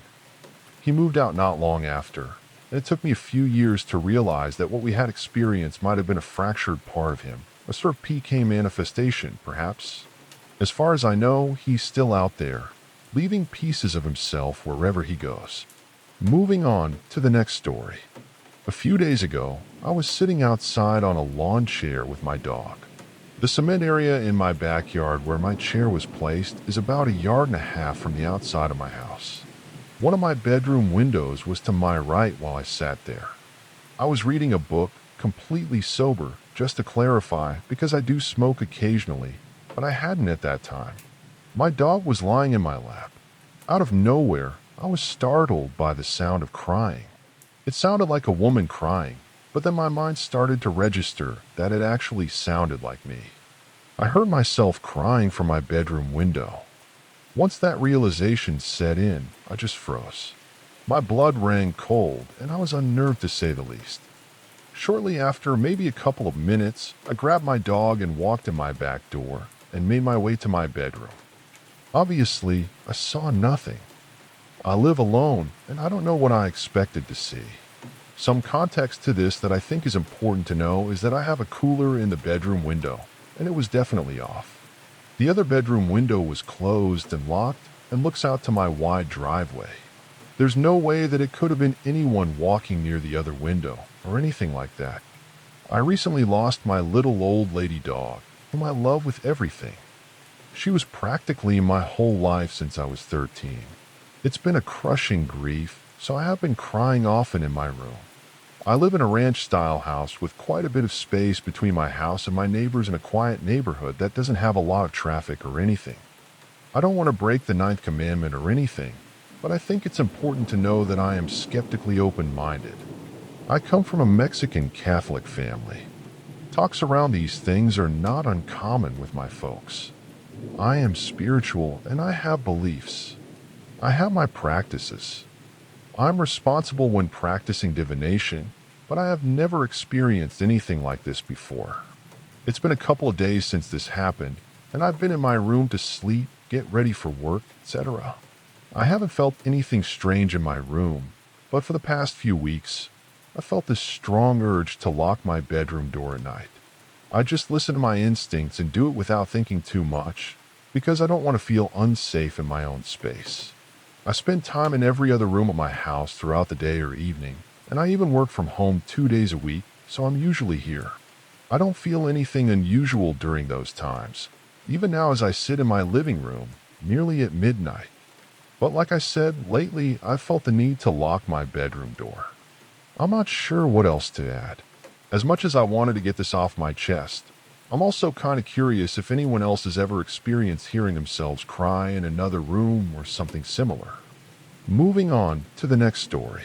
He moved out not long after, and it took me a few years to realize that what we had experienced might have been a fractured part of him, a sort of PK manifestation, perhaps. As far as I know, he's still out there, leaving pieces of himself wherever he goes. Moving on to the next story. A few days ago, I was sitting outside on a lawn chair with my dog. The cement area in my backyard where my chair was placed is about 1.5 yards from the outside of my house. One of my bedroom windows was to my right while I sat there. I was reading a book, completely sober, just to clarify, because I do smoke occasionally, but I hadn't at that time. My dog was lying in my lap. Out of nowhere, I was startled by the sound of crying. It sounded like a woman crying, but then my mind started to register that it actually sounded like me. I heard myself crying from my bedroom window. Once that realization set in, I just froze. My blood ran cold, and I was unnerved to say the least. Shortly after, maybe a couple of minutes, I grabbed my dog and walked in my back door and made my way to my bedroom. Obviously, I saw nothing. I live alone, and I don't know what I expected to see. Some context to this that I think is important to know is that I have a cooler in the bedroom window, and it was definitely off. The other bedroom window was closed and locked and looks out to my wide driveway. There's no way that it could have been anyone walking near the other window or anything like that. I recently lost my little old lady dog, whom I love with everything. She was practically my whole life since I was 13. It's been a crushing grief, so I have been crying often in my room. I live in a ranch-style house with quite a bit of space between my house and my neighbors in a quiet neighborhood that doesn't have a lot of traffic or anything. I don't want to break the 9th commandment or anything, but I think it's important to know that I am skeptically open-minded. I come from a Mexican Catholic family. Talks around these things are not uncommon with my folks. I am spiritual and I have beliefs. I have my practices. I'm responsible when practicing divination, but I have never experienced anything like this before. It's been a couple of days since this happened, and I've been in my room to sleep, get ready for work, etc. I haven't felt anything strange in my room, but for the past few weeks, I felt this strong urge to lock my bedroom door at night. I just listen to my instincts and do it without thinking too much, because I don't want to feel unsafe in my own space. I spend time in every other room of my house throughout the day or evening, and I even work from home 2 days a week, so I'm usually here. I don't feel anything unusual during those times, even now as I sit in my living room, nearly at midnight. But like I said, lately I've felt the need to lock my bedroom door. I'm not sure what else to add. As much as I wanted to get this off my chest, I'm also kind of curious if anyone else has ever experienced hearing themselves cry in another room or something similar. Moving on to the next story.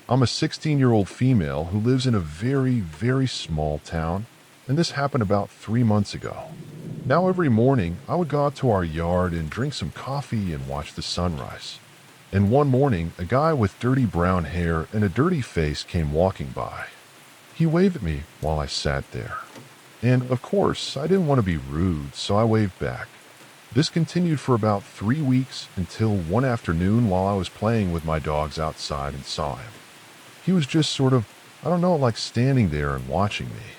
I'm a 16-year-old female who lives in a very, very small town, and this happened about 3 months ago. Now every morning, I would go out to our yard and drink some coffee and watch the sunrise. And one morning, a guy with dirty brown hair and a dirty face came walking by. He waved at me while I sat there. And of course, I didn't want to be rude, so I waved back. This continued for about 3 weeks until one afternoon while I was playing with my dogs outside and saw him. He was just sort of, I don't know, like standing there and watching me.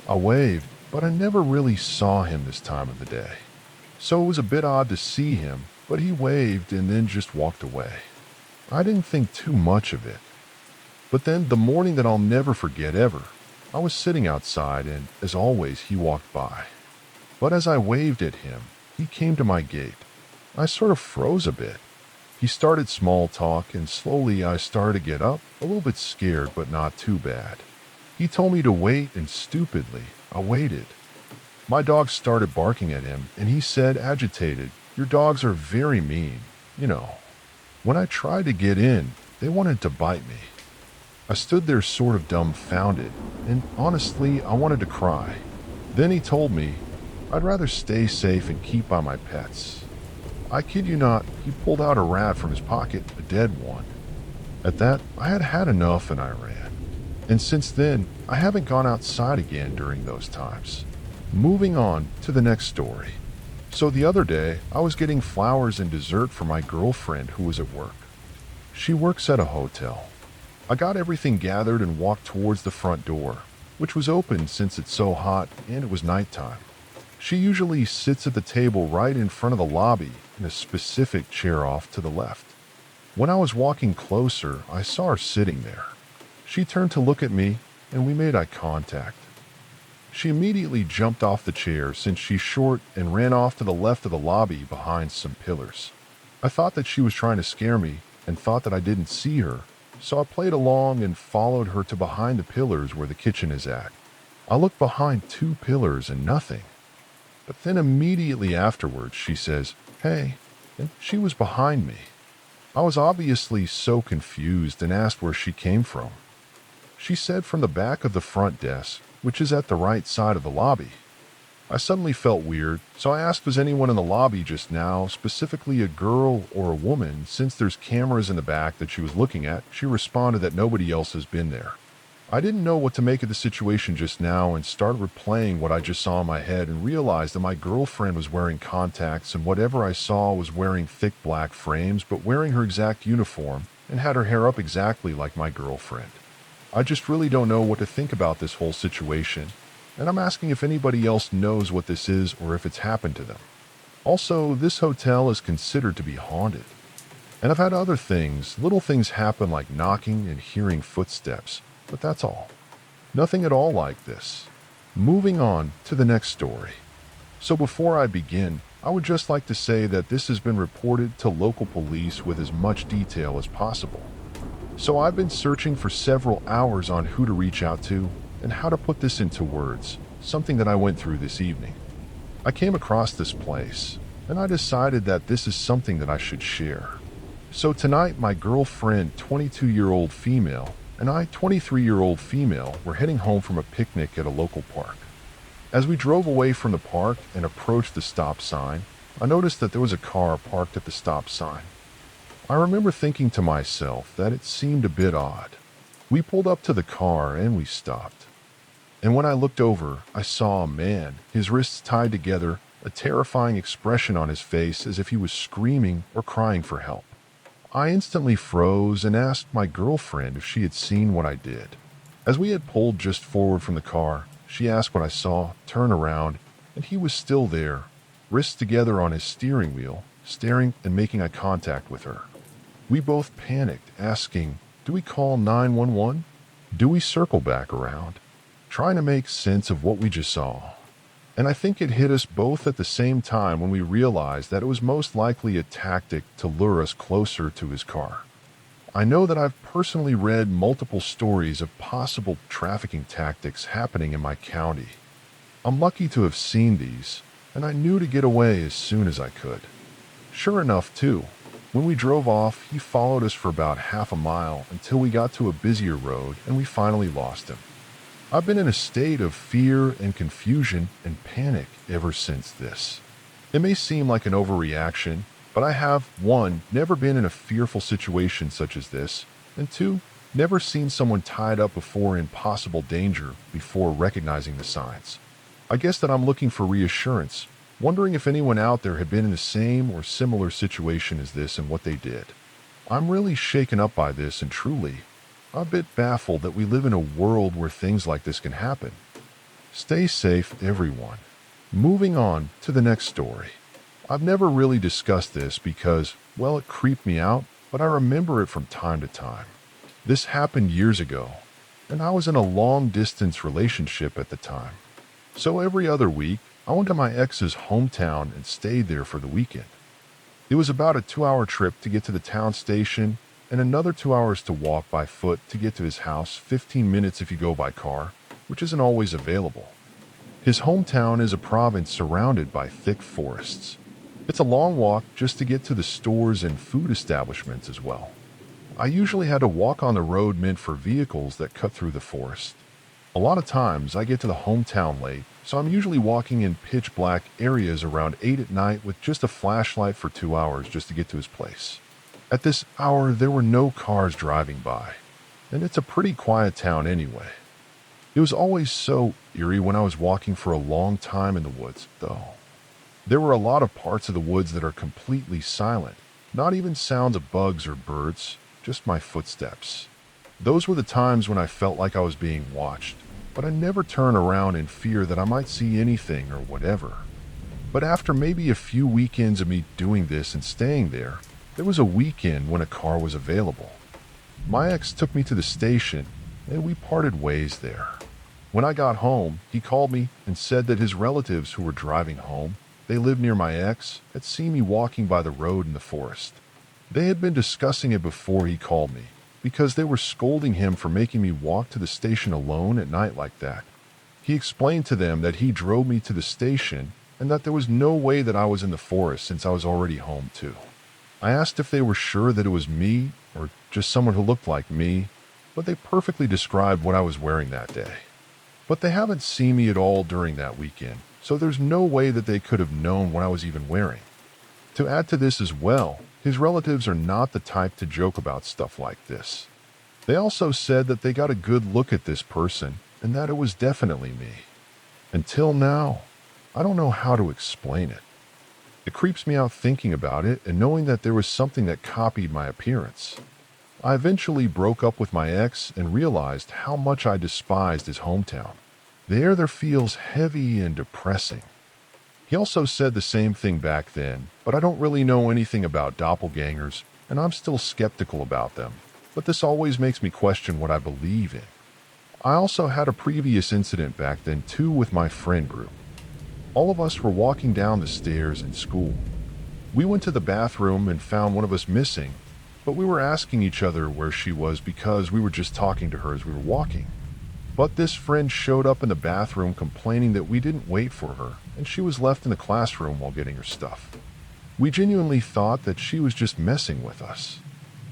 I waved, but I never really saw him this time of the day. So it was a bit odd to see him, but he waved and then just walked away. I didn't think too much of it. But then the morning that I'll never forget ever, I was sitting outside and, as always, he walked by. But as I waved at him, he came to my gate. I sort of froze a bit. He started small talk and slowly I started to get up, a little bit scared but not too bad. He told me to wait and stupidly, I waited. My dog started barking at him and he said, agitated, "Your dogs are very mean, you know." When I tried to get in, they wanted to bite me. I stood there sort of dumbfounded and honestly I wanted to cry. Then he told me, I'd rather stay safe and keep by my pets. I kid you not, he pulled out a rat from his pocket, a dead one. At that, I had had enough and I ran. And since then, I haven't gone outside again during those times. Moving on to the next story. So the other day, I was getting flowers and dessert for my girlfriend who was at work. She works at a hotel. I got everything gathered and walked towards the front door, which was open since it's so hot and it was nighttime. She usually sits at the table right in front of the lobby in a specific chair off to the left. When I was walking closer, I saw her sitting there. She turned to look at me and we made eye contact. She immediately jumped off the chair since she's short and ran off to the left of the lobby behind some pillars. I thought that she was trying to scare me and thought that I didn't see her, so I played along and followed her to behind the pillars where the kitchen is at. I looked behind 2 pillars and nothing. But then immediately afterwards, she says, "Hey," and she was behind me. I was obviously so confused and asked where she came from. She said from the back of the front desk, which is at the right side of the lobby. I suddenly felt weird, so I asked was anyone in the lobby just now, specifically a girl or a woman, since there's cameras in the back that she was looking at. She responded that nobody else has been there. I didn't know what to make of the situation just now and started replaying what I just saw in my head and realized that my girlfriend was wearing contacts and whatever I saw was wearing thick black frames but wearing her exact uniform and had her hair up exactly like my girlfriend. I just really don't know what to think about this whole situation, and I'm asking if anybody else knows what this is or if it's happened to them. Also, this hotel is considered to be haunted. And I've had other things, little things happen like knocking and hearing footsteps. But that's all. Nothing at all like this. Moving on to the next story. So before I begin, I would just like to say that this has been reported to local police with as much detail as possible. So I've been searching for several hours on who to reach out to and how to put this into words, something that I went through this evening. I came across this place, and I decided that this is something that I should share. So tonight, my girlfriend, 22-year-old female, and I, 23-year-old female, were heading home from a picnic at a local park. As we drove away from the park and approached the stop sign, I noticed that there was a car parked at the stop sign. I remember thinking to myself that it seemed a bit odd. We pulled up to the car and we stopped. And when I looked over, I saw a man, his wrists tied together, a terrifying expression on his face as if he was screaming or crying for help. I instantly froze and asked my girlfriend if she had seen what I did. As we had pulled just forward from the car, she asked what I saw, turned around, and he was still there, wrists together on his steering wheel, staring and making eye contact with her. We both panicked, asking, do we call 911? Do we circle back around? Trying to make sense of what we just saw. And I think it hit us both at the same time when we realized that it was most likely a tactic to lure us closer to his car. I know that I've personally read multiple stories of possible trafficking tactics happening in my county. I'm lucky to have seen these, and I knew to get away as soon as I could. Sure enough, too, when we drove off, he followed us for about half a mile until we got to a busier road and we finally lost him. I've been in a state of fear and confusion and panic ever since this. It may seem like an overreaction, but I have, 1, never been in a fearful situation such as this, and 2, never seen someone tied up before in possible danger before recognizing the signs. I guess that I'm looking for reassurance, wondering if anyone out there had been in the same or similar situation as this and what they did. I'm really shaken up by this and truly a bit baffled that we live in a world where things like this can happen. Stay safe, everyone. Moving on to the next story. I've never really discussed this because, well, it creeped me out, but I remember it from time to time. This happened years ago, and I was in a long-distance relationship at the time. So every other week, I went to my ex's hometown and stayed there for the weekend. It was about a 2-hour trip to get to the town station and another 2 hours to walk by foot to get to his house, 15 minutes if you go by car, which isn't always available. His hometown is a province surrounded by thick forests. It's a long walk just to get to the stores and food establishments as well. I usually had to walk on the road meant for vehicles that cut through the forest. A lot of times I get to the hometown late, so I'm usually walking in pitch black areas around 8 at night with just a flashlight for 2 hours just to get to his place. At this hour, there were no cars driving by, and it's a pretty quiet town anyway. It was always so eerie when I was walking for a long time in the woods, though. There were a lot of parts of the woods that are completely silent, not even sounds of bugs or birds, just my footsteps. Those were the times when I felt like I was being watched, but I never turn around in fear that I might see anything or whatever. But after maybe a few weekends of me doing this and staying there was a weekend when a car was available. My ex took me to the station, and we parted ways there. When I got home, he called me and said that his relatives who were driving home, they lived near my ex, had seen me walking by the road in the forest. They had been discussing it before he called me, because they were scolding him for making me walk to the station alone at night like that. He explained to them that he drove me to the station and that there was no way that I was in the forest since I was already home too. I asked if they were sure that it was me or just someone who looked like me, but they perfectly described what I was wearing that day. But they haven't seen me at all during that weekend, so there's no way that they could have known what I was even wearing. To add to this as well, his relatives are not the type to joke about stuff like this. They also said that they got a good look at this person and that it was definitely me. Until now, I don't know how to explain it. It creeps me out thinking about it and knowing that there was something that copied my appearance. I eventually broke up with my ex and realized how much I despised his hometown. The air there feels heavy and depressing. He also said the same thing back then, but I don't really know anything about doppelgangers, and I'm still skeptical about them. But this always makes me question what I believe in. I also had a previous incident back then too with my friend group. All of us were walking down the stairs in school. We went to the bathroom and found one of us missing, but we were asking each other where she was because we were just talking to her as we were walking. But this friend showed up in the bathroom complaining that we didn't wait for her, and she was left in the classroom while getting her stuff. We genuinely thought that she was just messing with us.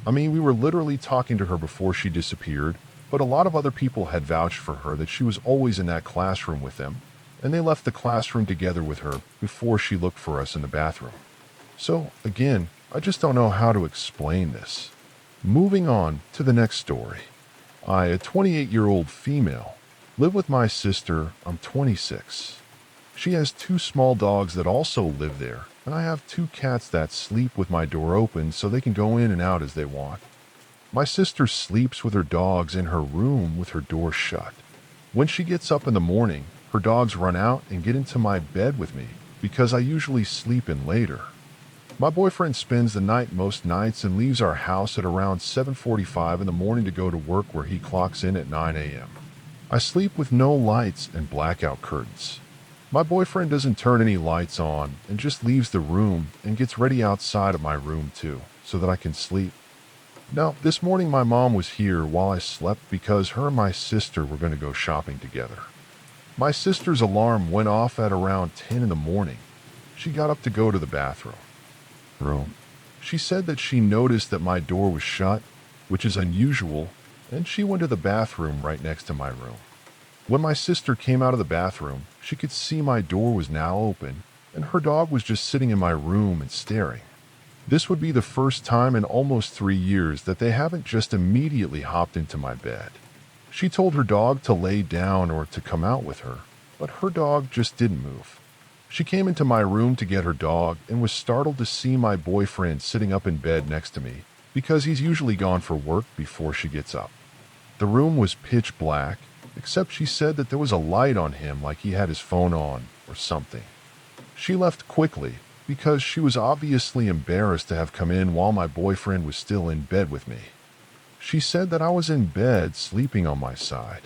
I mean, we were literally talking to her before she disappeared, but a lot of other people had vouched for her that she was always in that classroom with them, and they left the classroom together with her before she looked for us in the bathroom. So, again, I just don't know how to explain this. Moving on to the next story. I, a 28-year-old female, live with my sister. I'm 26. She has 2 small dogs that also live there, and I have 2 cats that sleep with my door open so they can go in and out as they want. My sister sleeps with her dogs in her room with her door shut. When she gets up in the morning, her dogs run out and get into my bed with me because I usually sleep in later. My boyfriend spends the night most nights and leaves our house at around 7:45 in the morning to go to work where he clocks in at 9 a.m. I sleep with no lights and blackout curtains. My boyfriend doesn't turn any lights on and just leaves the room and gets ready outside of my room too, so that I can sleep. Now, this morning my mom was here while I slept because her and my sister were going to go shopping together. My sister's alarm went off at around 10 in the morning. She got up to go to the bathroom. She said that she noticed that my door was shut, which is unusual, and she went to the bathroom right next to my room. When my sister came out of the bathroom, she could see my door was now open, and her dog was just sitting in my room and staring. This would be the first time in almost 3 years that they haven't just immediately hopped into my bed. She told her dog to lay down or to come out with her, but her dog just didn't move. She came into my room to get her dog and was startled to see my boyfriend sitting up in bed next to me because he's usually gone for work before she gets up. The room was pitch black, except she said that there was a light on him like he had his phone on or something. She left quickly because she was obviously embarrassed to have come in while my boyfriend was still in bed with me. She said that I was in bed sleeping on my side.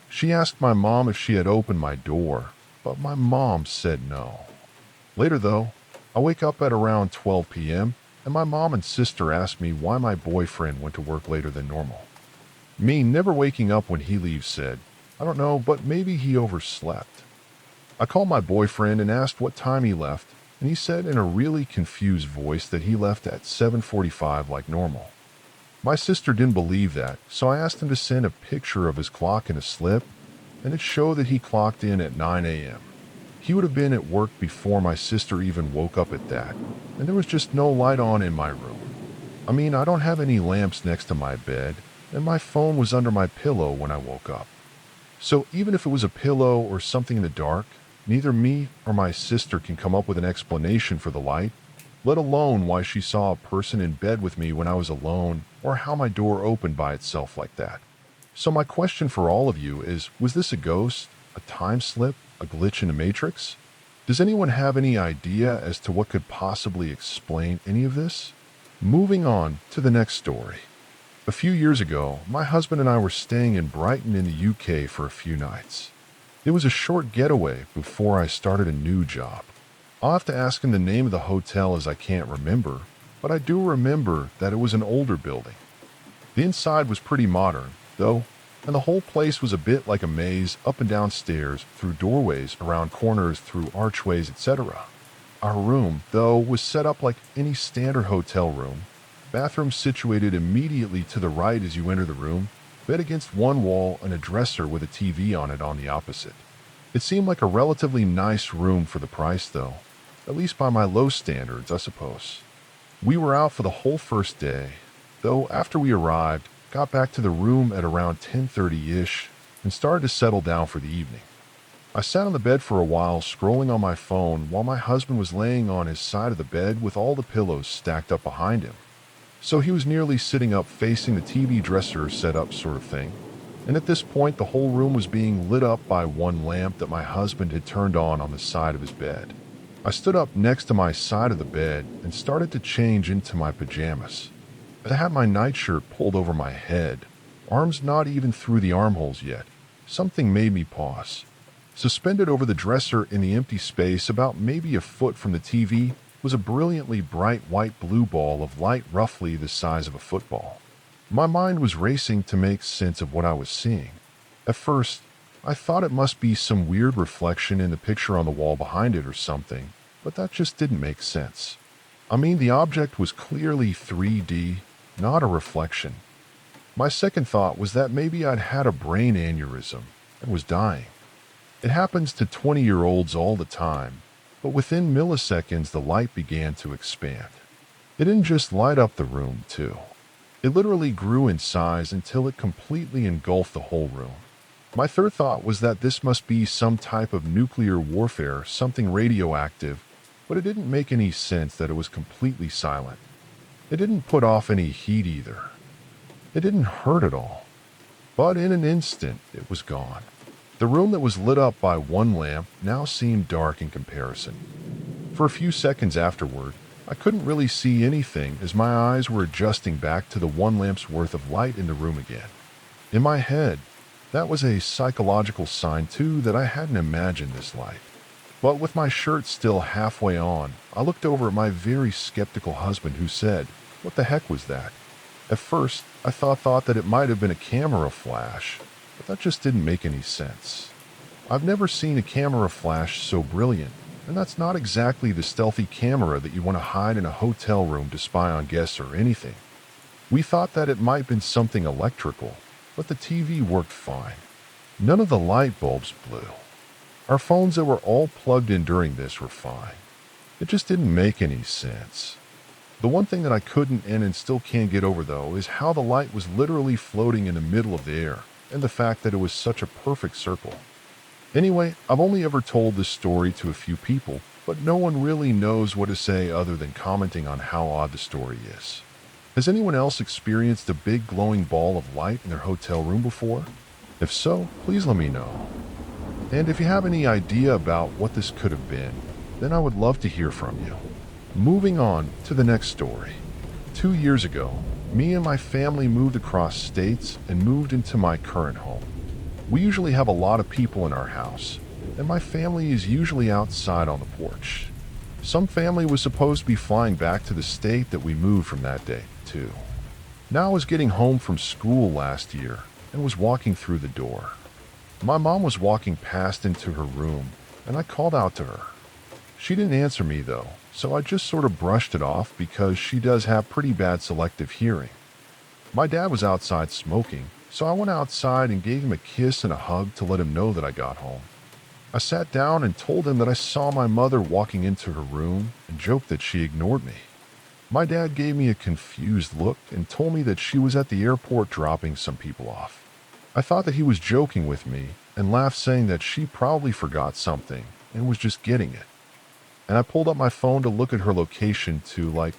She asked my mom if she had opened my door, but my mom said no. Later though, I wake up at around 12 p.m. and my mom and sister asked me why my boyfriend went to work later than normal. Me never waking up when he leaves said, I don't know, but maybe he overslept. I called my boyfriend and asked what time he left, and he said in a really confused voice that he left at 7:45 like normal. My sister didn't believe that, so I asked him to send a picture of his clock in a slip, and it showed that he clocked in at 9 a.m. He would have been at work before my sister even woke up at that, and there was just no light on in my room. I mean, I don't have any lamps next to my bed, and my phone was under my pillow when I woke up. So even if it was a pillow or something in the dark, neither me or my sister can come up with an explanation for the light, let alone why she saw a person in bed with me when I was alone or how my door opened by itself like that. So my question for all of you is, was this a ghost, a time slip, a glitch in the Matrix? Does anyone have any idea as to what could possibly explain any of this? Moving on to the next story. A few years ago, my husband and I were staying in Brighton in the UK for a few nights. It was a short getaway before I started a new job. I'll have to ask him the name of the hotel as I can't remember, but I do remember that it was an older building. The inside was pretty modern, though, and the whole place was a bit like a maze, up and down stairs, through doorways, around corners, through archways, etc. Our room, though, was set up like any standard hotel room. Bathroom situated immediately to the right as you enter the room, bed against one wall and a dresser with a TV on it on the opposite. It seemed like a relatively nice room for the price though, at least by my low standards, I suppose. We were out for the whole first day, though after we arrived, got back to the room at around 10:30-ish and started to settle down for the evening. I sat on the bed for a while scrolling on my phone while my husband was laying on his side of the bed with all the pillows stacked up behind him. So he was nearly sitting up facing the TV dresser setup sort of thing, and at this point the whole room was being lit up by one lamp that my husband had turned on the side of his bed. I stood up next to my side of the bed and started to change into my pajamas. I had my nightshirt pulled over my head, arms not even through the armholes yet. Something made me pause. Suspended over the dresser in the empty space about maybe a foot from the TV was a brilliantly bright white-blue ball of light roughly the size of a football. My mind was racing to make sense of what I was seeing. At first, I thought it must be some weird reflection in the picture on the wall behind it or something, but that just didn't make sense. I mean, the object was clearly 3D, not a reflection. My second thought was that maybe I'd had a brain aneurysm and was dying. It happens to 20-year-olds all the time, but within milliseconds the light began to expand. It didn't just light up the room, too. It literally grew in size until it completely engulfed the whole room. My third thought was that this must be some type of nuclear warfare, something radioactive, but it didn't make any sense that it was completely silent. It didn't put off any heat either. It didn't hurt at all. But in an instant, it was gone. The room that was lit up by one lamp now seemed dark in comparison. For a few seconds afterward, I couldn't really see anything as my eyes were adjusting back to the one lamp's worth of light in the room again. In my head, that was a psychological sign too that I hadn't imagined this light. But with my shirt still halfway on, I looked over at my very skeptical husband who said, "What the heck was that?" At first, I thought that it might have been a camera flash, but that just didn't make any sense. I've never seen a camera flash so brilliant, and that's not exactly the stealthy camera that you want to hide in a hotel room to spy on guests or anything. We thought that it might have been something electrical, but the TV worked fine. None of the light bulbs blew. Our phones that were all plugged in during this were fine. It just didn't make any sense. The one thing that I couldn't and still can't get over though is how the light was literally floating in the middle of the air, and the fact that it was such a perfect circle. Anyway, I've only ever told this story to a few people, but no one really knows what to say other than commenting on how odd the story is. Has anyone else experienced a big glowing ball of light in their hotel room before? If so, please let me know. And if you have any idea about what this could have been, then I would love to hear from you. Moving on to the next story. 2 years ago, me and my family moved across states and moved into my current home. We usually have a lot of people in our house, and my family is usually outside on the porch. Some family was supposed to be flying back to the state that we moved from that day, too. Now I was getting home from school last year and was walking through the door. My mom was walking past into her room, and I called out to her. She didn't answer me though, so I just sort of brushed it off because she does have pretty bad selective hearing. My dad was outside smoking, so I went outside and gave him a kiss and a hug to let him know that I got home. I sat down and told him that I saw my mother walking into her room and joked that she ignored me. My dad gave me a confused look and told me that she was at the airport dropping some people off. I thought that he was joking with me and laughed, saying that she probably forgot something and was just getting it. And I pulled up my phone to look at her location to,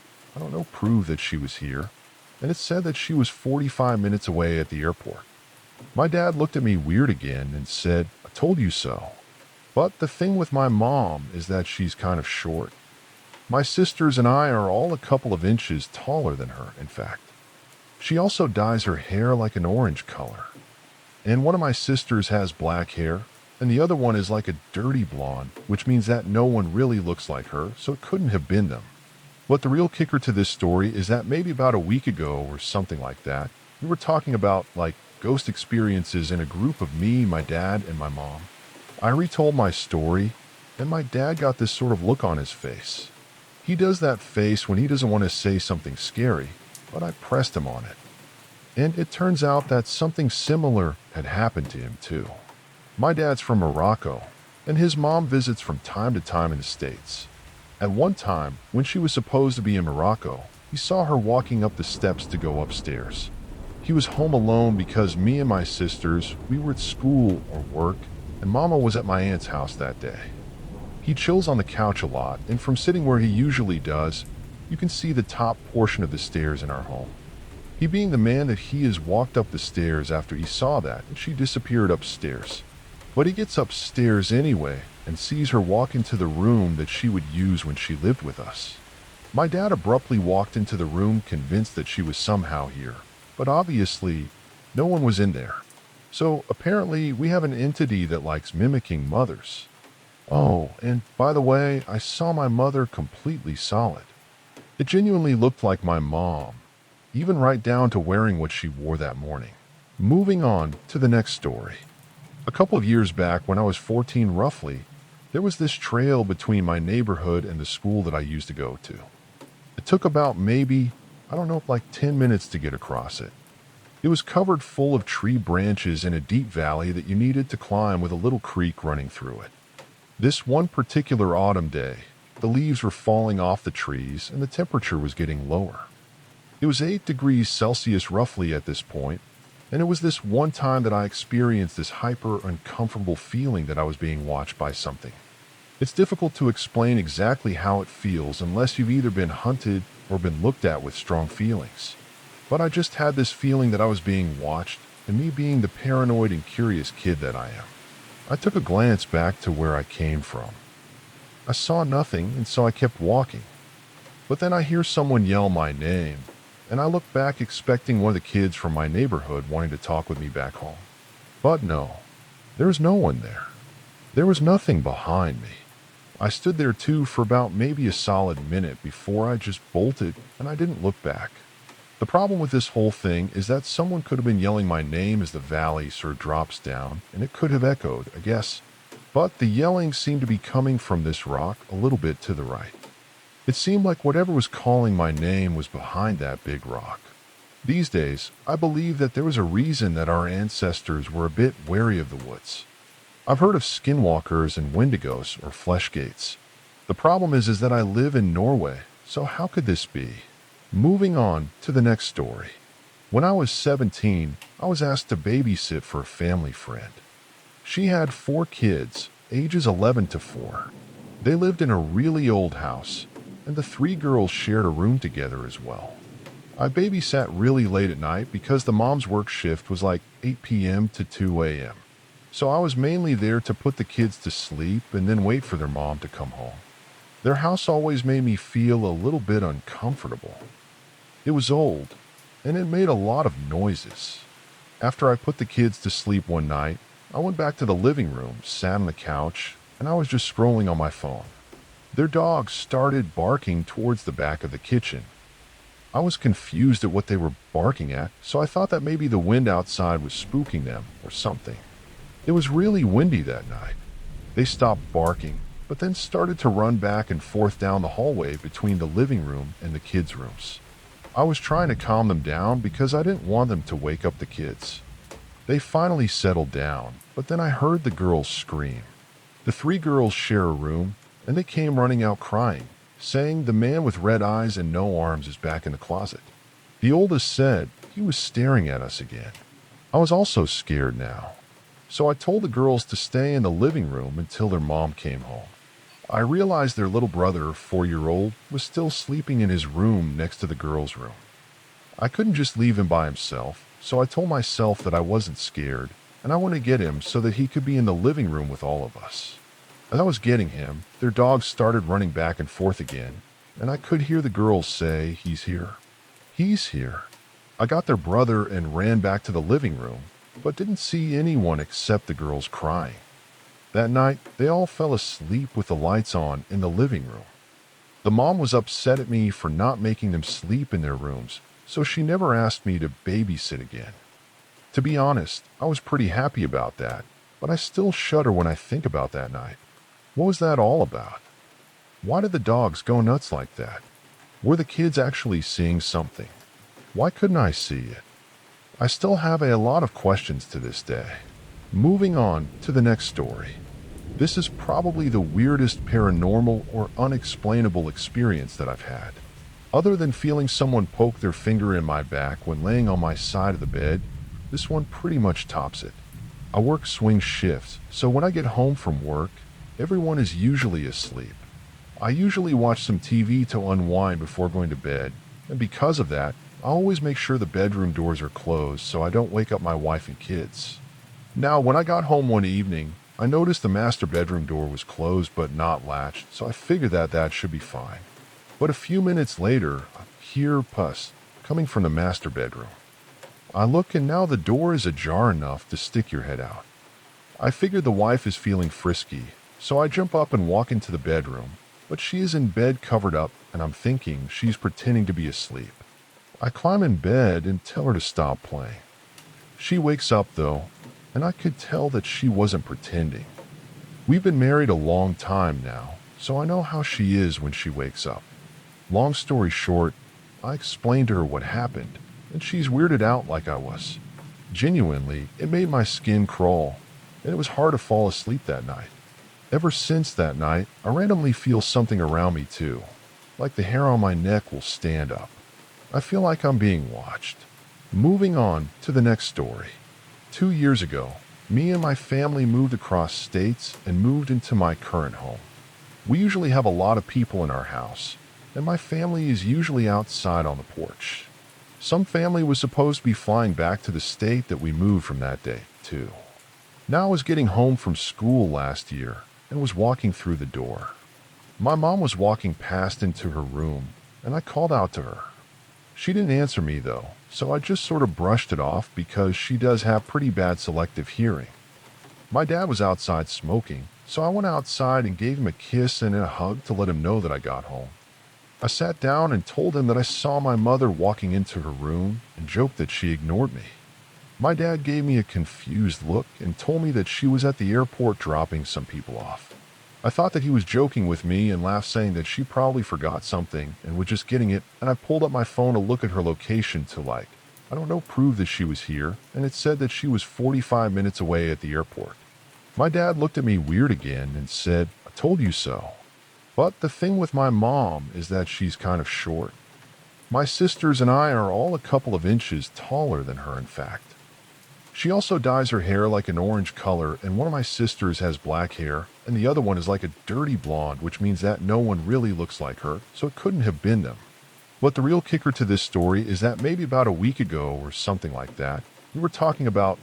prove that she was here. And it said that she was 45 minutes away at the airport. My dad looked at me weird again and said, "I told you so." But the thing with my mom is that she's kind of short. My sisters and I are all a couple of inches taller than her, in fact. She also dyes her hair like an orange color. And one of my sisters has black hair, and the other one is like a dirty blonde, which means that no one really looks like her, so it couldn't have been them. But the real kicker to this story is that maybe about a week ago or something like that, we were talking about ghost experiences in a group of me, my dad, and my mom. I retold my story, and my dad got this sort of look on his face. He does that face when he doesn't want to say something scary, but I pressed him on it. And it turns out that something similar had happened to him too. My dad's from Morocco, and his mom visits from time to time in the States. At one time, when she was supposed to be in Morocco, he saw her walking up the steps to go upstairs. He was home alone because me and my sisters, we were at school or work, and Mama was at my aunt's house that day. He chills on the couch a lot, and from sitting where he usually does, you can see the top portion of the stairs in our home. He being the man that he is, walked up the stairs after he saw that, and she disappeared upstairs. But he gets upstairs anyway and sees her walk into the room that she would use when she lived with us. My dad abruptly walked into the room convinced that she was somehow here, but obviously no one was in there. So apparently we have an entity that likes mimicking mothers. Oh, and by the way, I saw my mother completely solid. It genuinely looked like my mom, even right down to wearing what she wore that morning. Moving on to the next story. A couple of years back, when I was 14 roughly, there was this trail between my neighborhood and the school that I used to go to. It took about maybe, 10 minutes to get across it. It was covered full of tree branches in a deep valley that you needed to climb with a little creek running through it. This one particular autumn day, the leaves were falling off the trees and the temperature was getting lower. It was 8 degrees Celsius roughly at this point, and it was this one time that I experienced this hyper uncomfortable feeling that I was being watched by something. It's difficult to explain exactly how it feels unless you've either been hunted or been looked at with strong feelings. But I just had this feeling that I was being watched, and me being the paranoid and curious kid that I am, I took a glance back to where I came from. I saw nothing, and so I kept walking. But then I hear someone yell my name, and I look back expecting one of the kids from my neighborhood wanting to talk with me back home. But no, there was no one there. There was nothing behind me. I stood there too for about maybe a solid minute before I just bolted and I didn't look back. The problem with this whole thing is that someone could have been yelling my name as the valley sort of drops down, and it could have echoed, I guess. But the yelling seemed to be coming from this rock a little bit to the right. It seemed like whatever was calling my name was behind that big rock. These days, I believe that there was a reason that our ancestors were a bit wary of the woods. I've heard of skinwalkers and wendigos or flesh gates. The problem is that I live in Norway, so how could this be? Moving on to the next story. When I was 17, I was asked to babysit for a family friend. She had 4 kids, ages 11 to 4. They lived in a really old house, and the 3 girls shared a room together as well. I babysat really late at night because the mom's work shift was like 8 p.m. to 2 a.m. So I was mainly there to put the kids to sleep and then wait for their mom to come home. Their house always made me feel a little bit uncomfortable. It was old, and it made a lot of noises. After I put the kids to sleep one night, I went back to the living room, sat on the couch, and I was just scrolling on my phone. Their dog started barking towards the back of the kitchen. I was confused at what they were barking at, so I thought that maybe the wind outside was spooking them or something. It was really windy that night. They stopped barking, but then started to run back and forth down the hallway between the living room and the kids' rooms. I was trying to calm them down because I didn't want them to wake up the kids. They finally settled down, but then I heard the girls scream. The 3 girls share a room, and they came running out crying, saying the man with red eyes and no arms is back in the closet. The oldest said he was staring at us again. I was also scared now. So I told the girls to stay in the living room until their mom came home. I realized their little brother, 4-year-old, was still sleeping in his room next to the girls' room. I couldn't just leave him by himself, so I told myself that I wasn't scared, and I wanted to get him so that he could be in the living room with all of us. As I was getting him, their dogs started running back and forth again, and I could hear the girls say, "He's here. He's here." I got their brother and ran back to the living room, but didn't see anyone except the girls crying. That night, they all fell asleep with the lights on in the living room. The mom was upset at me for not making them sleep in their rooms, so she never asked me to babysit again. To be honest, I was pretty happy about that, but I still shudder when I think about that night. What was that all about? Why did the dogs go nuts like that? Were the kids actually seeing something? Why couldn't I see it? I still have a lot of questions to this day. Moving on to the next story. This is probably the weirdest paranormal or unexplainable experience that I've had. Other than feeling someone poke their finger in my back when laying on my side of the bed, this one pretty much tops it. I work swing shifts, so when I get home from work, everyone is usually asleep. I usually watch some TV to unwind before going to bed, and because of that, I always make sure the bedroom doors are closed so I don't wake up my wife and kids. Now, when I got home one evening, I noticed the master bedroom door was closed but not latched, so I figured that should be fine. But a few minutes later, I hear pus coming from the master bedroom. I look and now the door is ajar enough to stick your head out. I figured the wife is feeling frisky, so I jump up and walk into the bedroom, but she is in bed covered up and I'm thinking she's pretending to be asleep. I climb in bed and tell her to stop playing. She wakes up though, and I could tell that she wasn't pretending. We've been married a long time now, so I know how she is when she wakes up. Long story short, I explained to her what happened, and she's weirded out like I was. Genuinely, it made my skin crawl, and it was hard to fall asleep that night. Ever since that night, I randomly feel something around me too, like the hair on my neck will stand up. I feel like I'm being watched. Moving on to the next story. 2 years ago, me and my family moved across states and moved into my current home. We usually have a lot of people in our house, and my family is usually outside on the porch. Some family was supposed to be flying back to the state that we moved from that day, too. Now I was getting home from school last year and was walking through the door. My mom was walking past into her room, and I called out to her. She didn't answer me though, so I just sort of brushed it off because she does have pretty bad selective hearing. My dad was outside smoking, So I went outside and gave him a kiss and a hug to let him know that I got home. I sat down and told him that I saw my mother walking into her room and joked that she ignored me. My dad gave me a confused look and told me that she was at the airport dropping some people off. I thought that he was joking with me and laughed, saying that she probably forgot something and was just getting it, and I pulled up my phone to look at her location to, I don't know, prove that she was here, and it said that she was 45 minutes away at the airport. My dad looked at me weird again and said, "I told you so." But the thing with my mom is that she's kind of short. My sisters and I are all a couple of inches taller than her, in fact. She also dyes her hair like an orange color, and one of my sisters has black hair, and the other one is like a dirty blonde, which means that no one really looks like her, so it couldn't have been them. But the real kicker to this story is that maybe about a week ago or something like that, we were talking about,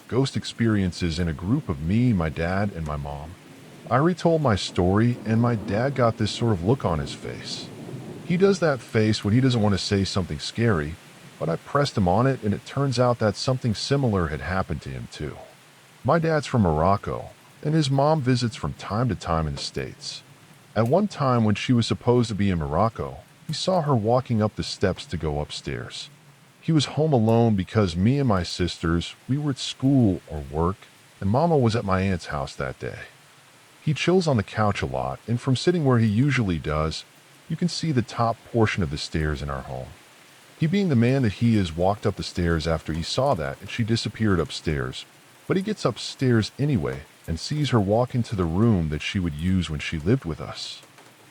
ghost experiences in a group of me, my dad, and my mom. I retold my story, and my dad got this sort of look on his face. He does that face when he doesn't want to say something scary, but I pressed him on it, and it turns out that something similar had happened to him too. My dad's from Morocco, and his mom visits from time to time in the States. At one time when she was supposed to be in Morocco, he saw her walking up the steps to go upstairs. He was home alone because me and my sisters, we were at school or work, and Mama was at my aunt's house that day. He chills on the couch a lot, and from sitting where he usually does, you can see the top portion of the stairs in our home. He, being the man that he is, walked up the stairs after he saw that, and she disappeared upstairs. But he gets upstairs anyway and sees her walk into the room that she would use when she lived with us.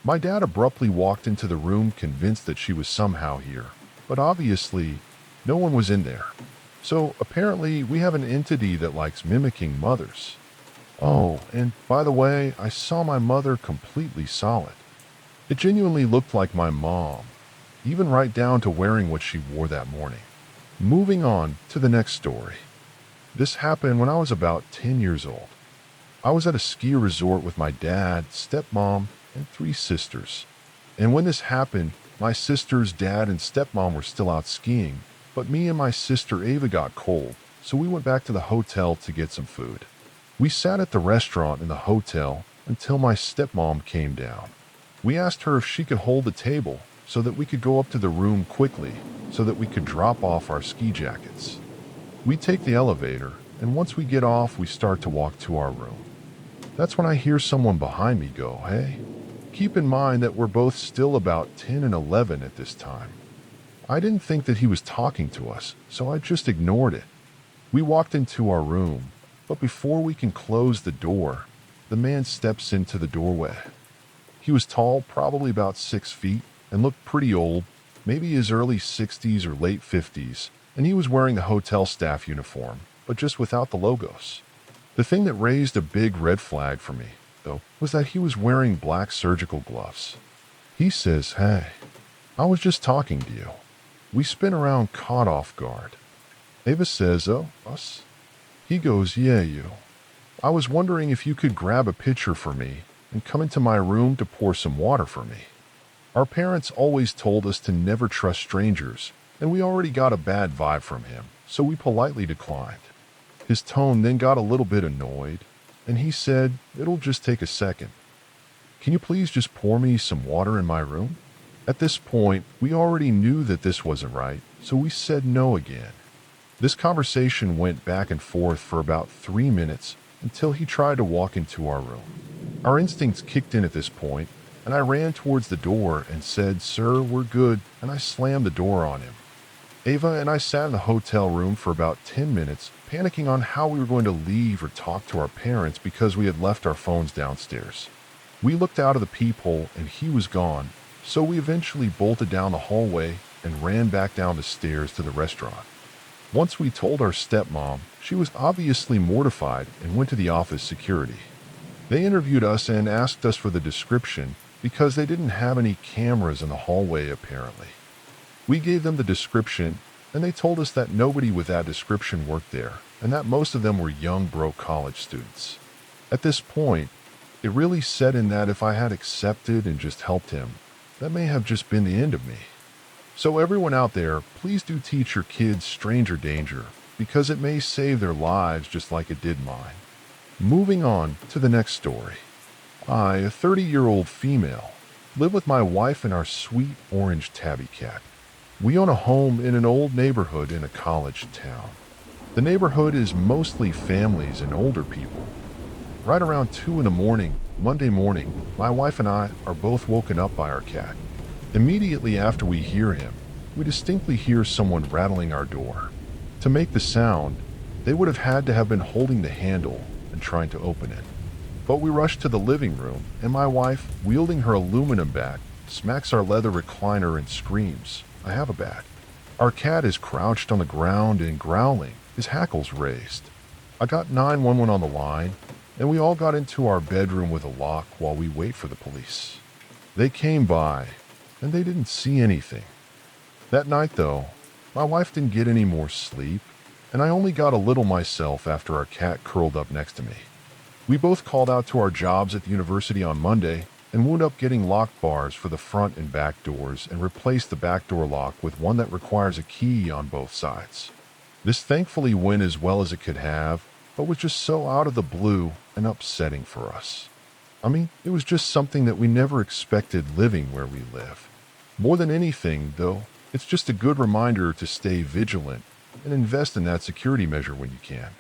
My dad abruptly walked into the room, convinced that she was somehow here, but obviously no one was in there. So apparently we have an entity that likes mimicking mothers. Oh, and by the way, I saw my mother completely solid. It genuinely looked like my mom, even right down to wearing what she wore that morning. Moving on to the next story. This happened when I was about 10 years old. I was at a ski resort with my dad, stepmom, and 3 sisters. And when this happened, my sister's dad and stepmom were still out skiing, but me and my sister Ava got cold, so we went back to the hotel to get some food. We sat at the restaurant in the hotel until my stepmom came down. We asked her if she could hold the table so that we could go up to the room quickly so that we could drop off our ski jackets. We take the elevator, and once we get off, we start to walk to our room. That's when I hear someone behind me go, "Hey." Keep in mind that we're both still about 10 and 11 at this time. I didn't think that he was talking to us, so I just ignored it. We walked into our room, but before we can close the door, the man steps into the doorway. He was tall, probably about 6 feet, and looked pretty old, maybe his early 60s or late 50s, and he was wearing the hotel staff uniform, but just without the logos. The thing that raised a big red flag for me, though, was that he was wearing black surgical gloves. He says, "Hey, I was just talking to you." We spin around, caught off guard. Ava says, "Oh, us?" He goes, "Yeah, you. I was wondering if you could grab a pitcher for me and come into my room to pour some water for me. Our parents always told us to never trust strangers, and we already got a bad vibe from him, so we politely declined." His tone then got a little bit annoyed, and he said, "It'll just take a second. Can you please just pour me some water in my room?" At this point, we already knew that this wasn't right, so we said no again. This conversation went back and forth for about 3 minutes until he tried to walk into our room. Our instincts kicked in at this point, and I ran towards the door and said, "Sir, we're good," and I slammed the door on him. Ava and I sat in the hotel room for about 10 minutes, panicking on how we were going to leave or talk to our parents because we had left our phones downstairs. We looked out of the peephole and he was gone, so we eventually bolted down the hallway and ran back down the stairs to the restaurant. Once we told our stepmom, she was obviously mortified and went to the office security. They interviewed us and asked us for the description because they didn't have any cameras in the hallway apparently. We gave them the description, and they told us that nobody with that description worked there, and that most of them were young, broke college students. At this point, it really set in that if I had accepted and just helped him, that may have just been the end of me. So everyone out there, please do teach your kids stranger danger, because it may save their lives just like it did mine. Moving on to the next story. I, a 30-year-old female, live with my wife and our sweet orange tabby cat. We own a home in an old neighborhood in a college town. The neighborhood is mostly families and older people. Right around 2 in the morning, Monday morning, my wife and I are both woken up by our cat. Immediately after we hear him, we distinctly hear someone rattling our door. To make the sound, they would have had to have been holding the handle and trying to open it. But we rush to the living room, and my wife, wielding her aluminum bat, smacks our leather recliner and screams, "I have a bat." Our cat is crouched on the ground and growling, his hackles raised. I got 911 on the line, and we all got into our bedroom with a lock while we wait for the police. They came by, and they didn't see anything. That night, though, my wife didn't get any more sleep, and I only got a little myself after our cat curled up next to me. We both called out to our jobs at the university on Monday and wound up getting lock bars for the front and back doors and replaced the back door lock with one that requires a key on both sides. This thankfully went as well as it could have, but was just so out of the blue and upsetting for us. I mean, it was just something that we never expected living where we live. More than anything, though, it's just a good reminder to stay vigilant and invest in that security measure when you can.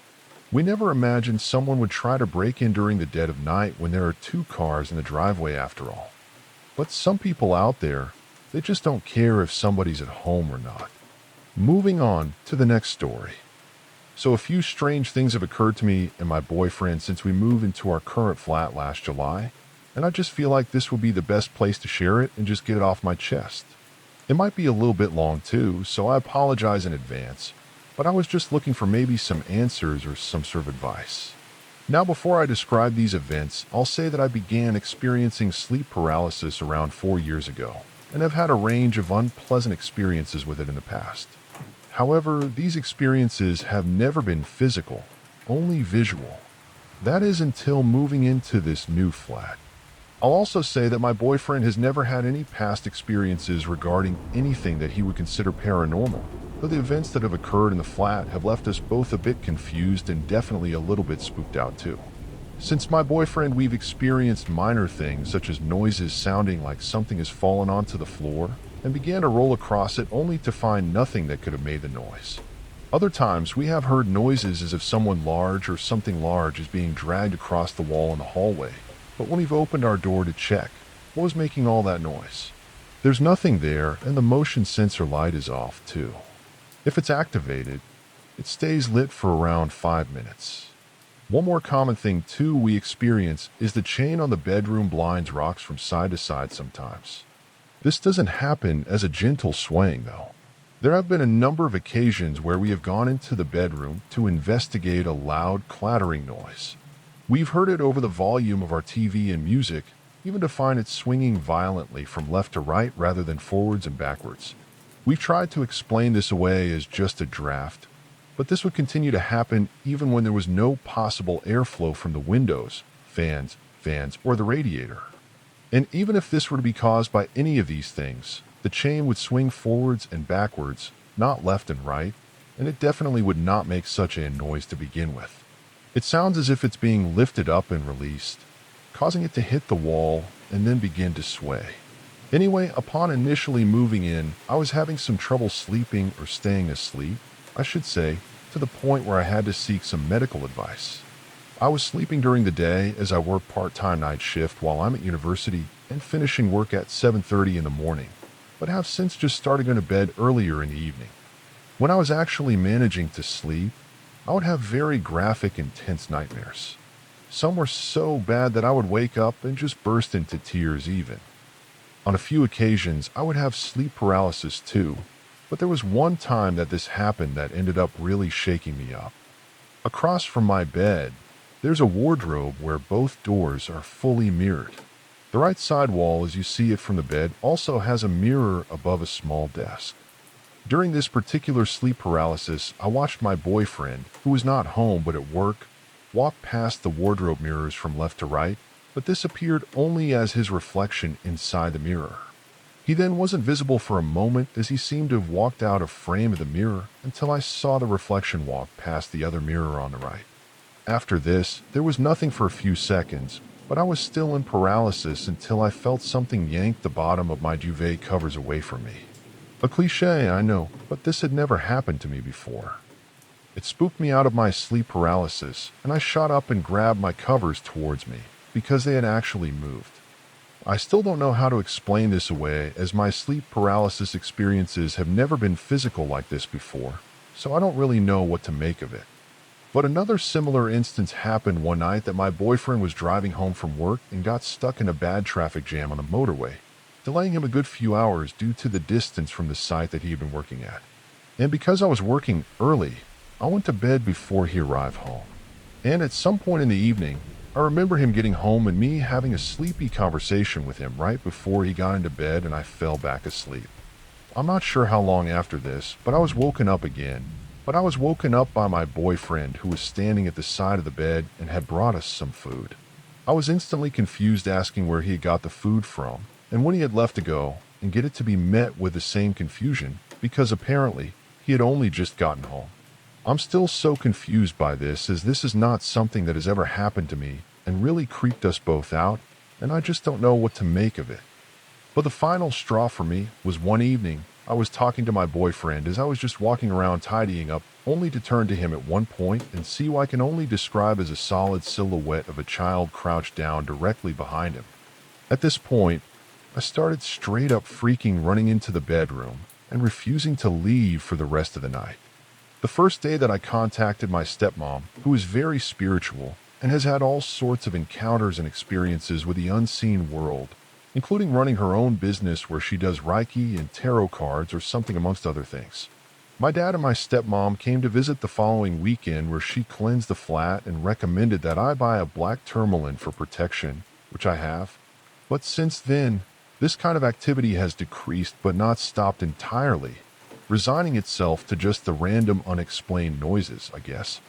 We never imagined someone would try to break in during the dead of night when there are 2 cars in the driveway after all. But some people out there, they just don't care if somebody's at home or not. Moving on to the next story. So a few strange things have occurred to me and my boyfriend since we moved into our current flat last July, and I just feel like this would be the best place to share it and just get it off my chest. It might be a little bit long too, so I apologize in advance, but I was just looking for maybe some answers or some sort of advice. Now, before I describe these events, I'll say that I began experiencing sleep paralysis around 4 years ago, and have had a range of unpleasant experiences with it in the past. However, these experiences have never been physical, only visual. That is until moving into this new flat. I'll also say that my boyfriend has never had any past experiences regarding anything that he would consider paranormal, though the events that have occurred in the flat have left us both a bit confused and definitely a little bit spooked out too. Since my boyfriend, we've experienced minor things such as noises sounding like something has fallen onto the floor and began to roll across it only to find nothing that could have made the noise. Other times we have heard noises as if someone large or something large is being dragged across the wall in the hallway, but when we've opened our door to check, what was making all that noise? There's nothing there, and the motion sensor light is off too. If it's activated, it stays lit for around 5 minutes. One more common thing too we experience is the chain on the bedroom blinds rocks from side to side sometimes. This doesn't happen as a gentle swaying though. There have been a number of occasions where we have gone into the bedroom to investigate a loud clattering noise. We've heard it over the volume of our TV and music, even to find it swinging violently from left to right rather than forwards and backwards. We've tried to explain this away as just a draft, but this would continue to happen even when there was no possible airflow from the windows, fans, or the radiator. And even if this were to be caused by any of these things, the chain would swing forwards and backwards, not left and right, and it definitely would not make such a noise to begin with. It sounds as if it's being lifted up and released, causing it to hit the wall and then begin to sway. Anyway, upon initially moving in, I was having some trouble sleeping or staying asleep, I should say, to the point where I had to seek some medical advice. I was sleeping during the day as I work part-time night shift while I'm at university and finishing work at 7:30 in the morning, but have since just started going to bed earlier in the evening. When I was actually managing to sleep, I would have very graphic, intense nightmares. Some were so bad that I would wake up and just burst into tears even. On a few occasions, I would have sleep paralysis too, but there was one time that this happened that ended up really shaking me up. Across from my bed, there's a wardrobe where both doors are fully mirrored. The right side wall, as you see it from the bed, also has a mirror above a small desk. During this particular sleep paralysis, I watched my boyfriend, who was not home but at work, walk past the wardrobe mirrors from left to right, but this appeared only as his reflection inside the mirror. He then wasn't visible for a moment as he seemed to have walked out of frame of the mirror until I saw the reflection walk past the other mirror on the right. After this, there was nothing for a few seconds, but I was still in paralysis until I felt something yank the bottom of my duvet covers away from me. A cliche, I know, but this had never happened to me before. It spooked me out of my sleep paralysis, and I shot up and grabbed my covers towards me, because they had actually moved. I still don't know how to explain this away, as my sleep paralysis experiences have never been physical like this before, so I don't really know what to make of it. But another similar instance happened one night that my boyfriend was driving home from work and got stuck in a bad traffic jam on the motorway, delaying him a good few hours due to the distance from the site that he had been working at. And because I was working early, I went to bed before he arrived home. And at some point in the evening, I remember him getting home and me having a sleepy conversation with him right before he got into bed and I fell back asleep. I'm not sure how long after this, but I was woken up again. But I was woken up by my boyfriend who was standing at the side of the bed and had brought us some food. I was instantly confused, asking where he had got the food from and when he had left to go, and get it to be met with the same confusion because apparently he had only just gotten home. I'm still so confused by this, as this is not something that has ever happened to me and really creeped us both out, and I just don't know what to make of it. But the final straw for me was one evening I was talking to my boyfriend as I was just walking around tidying up, only to turn to him at one point and see what I can only describe as a solid silhouette of a child crouched down directly behind him. At this point, I started straight up freaking running into the bedroom and refusing to leave for the rest of the night. The first day that I contacted my stepmom, who is very spiritual and has had all sorts of encounters and experiences with the unseen world, including running her own business where she does Reiki and tarot cards or something amongst other things. My dad and my stepmom came to visit the following weekend, where she cleansed the flat and recommended that I buy a black tourmaline for protection, which I have. But since then, this kind of activity has decreased but not stopped entirely, resigning itself to just the random unexplained noises, I guess.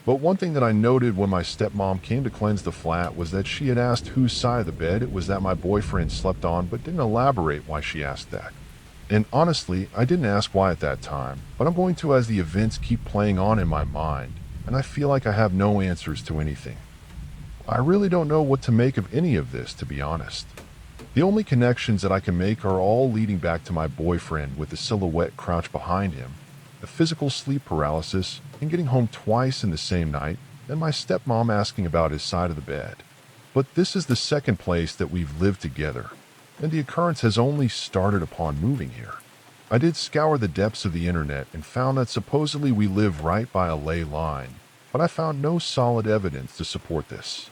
But one thing that I noted when my stepmom came to cleanse the flat was that she had asked whose side of the bed it was that my boyfriend slept on, but didn't elaborate why she asked that. And honestly, I didn't ask why at that time, but I'm going to as the events keep playing on in my mind, and I feel like I have no answers to anything. I really don't know what to make of any of this, to be honest. The only connections that I can make are all leading back to my boyfriend with the silhouette crouched behind him, the physical sleep paralysis, and getting home twice in the same night, and my stepmom asking about his side of the bed. But this is the second place that we've lived together, and the occurrence has only started upon moving here. I did scour the depths of the internet and found that supposedly we live right by a ley line, but I found no solid evidence to support this,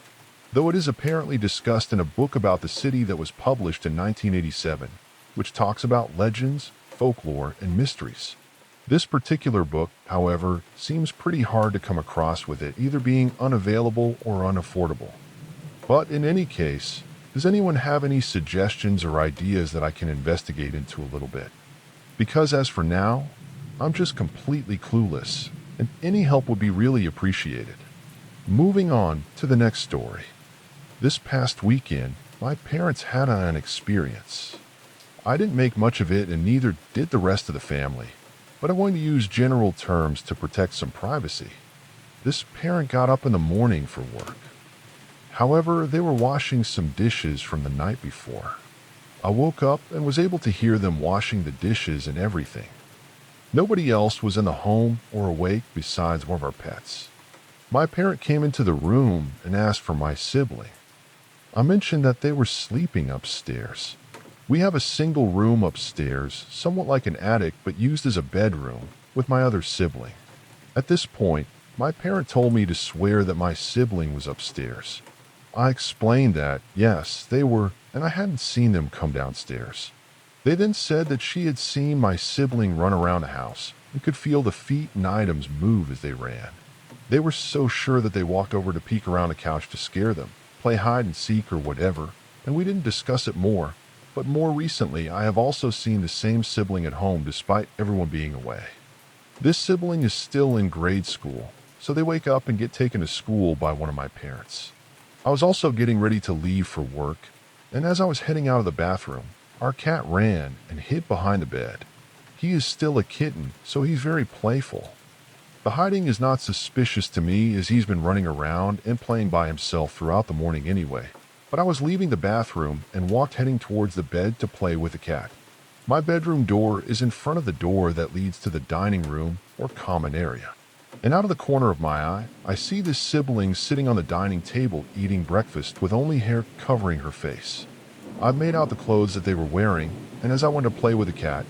though it is apparently discussed in a book about the city that was published in 1987, which talks about legends, folklore, and mysteries. This particular book, however, seems pretty hard to come across, with it either being unavailable or unaffordable. But in any case, does anyone have any suggestions or ideas that I can investigate into a little bit? Because as for now, I'm just completely clueless, and any help would be really appreciated. Moving on to the next story. This past weekend, my parents had an experience. I didn't make much of it, and neither did the rest of the family, but I'm going to use general terms to protect some privacy. This parent got up in the morning for work. However, they were washing some dishes from the night before. I woke up and was able to hear them washing the dishes and everything. Nobody else was in the home or awake besides one of our pets. My parent came into the room and asked for my sibling. I mentioned that they were sleeping upstairs. We have a single room upstairs, somewhat like an attic, but used as a bedroom, with my other sibling. At this point, my parent told me to swear that my sibling was upstairs. I explained that, yes, they were, and I hadn't seen them come downstairs. They then said that she had seen my sibling run around the house and could feel the feet and items move as they ran. They were so sure that they walked over to peek around the couch to scare them, play hide and seek or whatever, and we didn't discuss it more. But more recently, I have also seen the same sibling at home despite everyone being away. This sibling is still in grade school, so they wake up and get taken to school by one of my parents. I was also getting ready to leave for work, and as I was heading out of the bathroom, our cat ran and hid behind the bed. He is still a kitten, so he's very playful. The hiding is not suspicious to me as he's been running around and playing by himself throughout the morning anyway. But I was leaving the bathroom and walked heading towards the bed to play with the cat. My bedroom door is in front of the door that leads to the dining room or common area. And out of the corner of my eye, I see this sibling sitting on the dining table eating breakfast with only hair covering her face. I've made out the clothes that they were wearing, and as I went to play with the cat,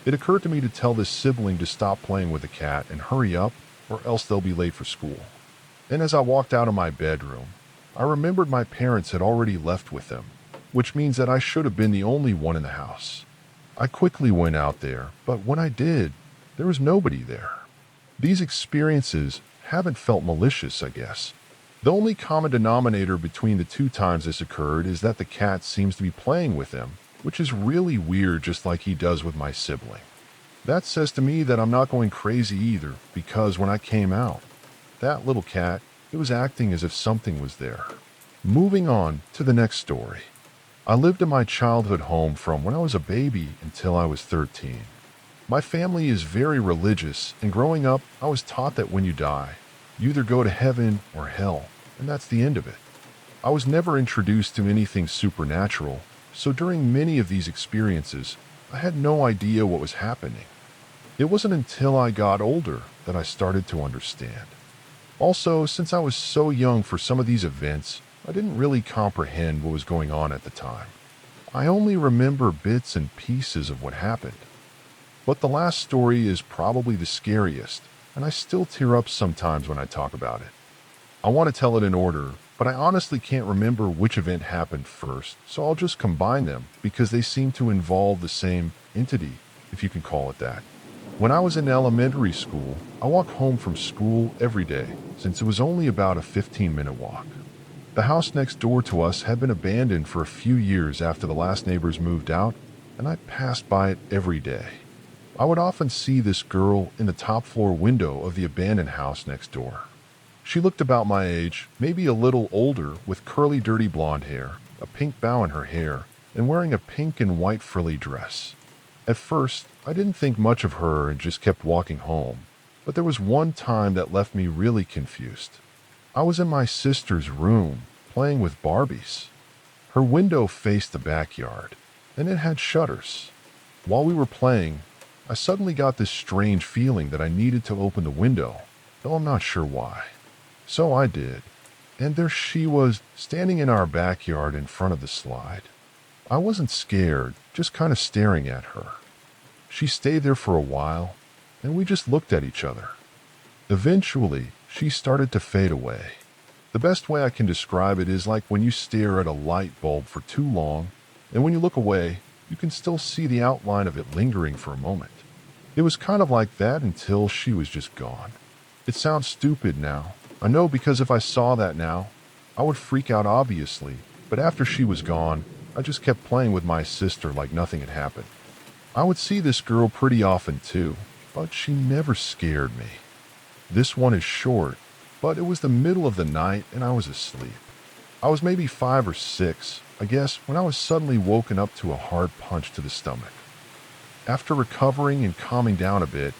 it occurred to me to tell this sibling to stop playing with the cat and hurry up, or else they'll be late for school. And as I walked out of my bedroom, I remembered my parents had already left with them, which means that I should have been the only one in the house. I quickly went out there, but when I did, there was nobody there. These experiences haven't felt malicious, I guess. The only common denominator between the two times this occurred is that the cat seems to be playing with him, which is really weird, just like he does with my sibling. That says to me that I'm not going crazy either, because when I came out, that little cat, it was acting as if something was there. Moving on to the next story. I lived in my childhood home from when I was a baby until I was 13. My family is very religious, and growing up, I was taught that when you die, you either go to heaven or hell, and that's the end of it. I was never introduced to anything supernatural, so during many of these experiences, I had no idea what was happening. It wasn't until I got older that I started to understand. Also, since I was so young for some of these events, I didn't really comprehend what was going on at the time. I only remember bits and pieces of what happened. But the last story is probably the scariest, and I still tear up sometimes when I talk about it. I want to tell it in order, but I honestly can't remember which event happened first, so I'll just combine them because they seem to involve the same entity, if you can call it that. When I was in elementary school, I walked home from school every day, since it was only about a 15-minute walk. The house next door to us had been abandoned for a few years after the last neighbors moved out, and I passed by it every day. I would often see this girl in the top floor window of the abandoned house next door. She looked about my age, maybe a little older, with curly dirty blonde hair, a pink bow in her hair, and wearing a pink and white frilly dress. At first, I didn't think much of her and just kept walking home, but there was one time that left me really confused. I was in my sister's room, playing with Barbies. Her window faced the backyard, and it had shutters. While we were playing, I suddenly got this strange feeling that I needed to open the window, though I'm not sure why. So I did, and there she was, standing in our backyard in front of the slide. I wasn't scared, just kind of staring at her. She stayed there for a while, and we just looked at each other. Eventually, she started to fade away. The best way I can describe it is like when you stare at a light bulb for too long, and when you look away, you can still see the outline of it lingering for a moment. It was kind of like that until she was just gone. It sounds stupid now, I know, because if I saw that now, I would freak out obviously, but after she was gone, I just kept playing with my sister like nothing had happened. I would see this girl pretty often too, but she never scared me. This one is short, but it was the middle of the night and I was asleep. I was maybe 5 or 6, I guess, when I was suddenly woken up to a hard punch to the stomach. After recovering and calming down a bit,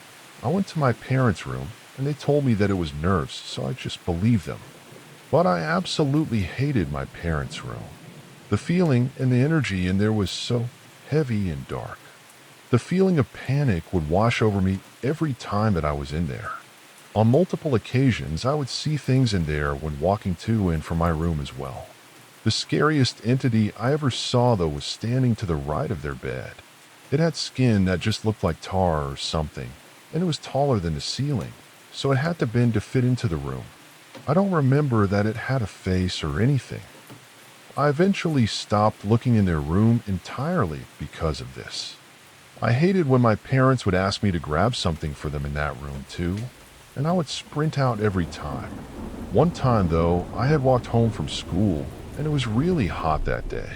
I went to my parents' room and they told me that it was nerves, so I just believed them. But I absolutely hated my parents' room. The feeling and the energy in there was so heavy and dark. The feeling of panic would wash over me every time that I was in there. On multiple occasions, I would see things in there when walking to and from my room as well. The scariest entity I ever saw, though, was standing to the right of their bed. It had skin that just looked like tar or something, and it was taller than the ceiling, so it had to bend to fit into the room. I don't remember that it had a face or anything. I eventually stopped looking in their room entirely because of this. I hated when my parents would ask me to grab something for them in that room too, and I would sprint out every time. One time though, I had walked home from school, and it was really hot that day.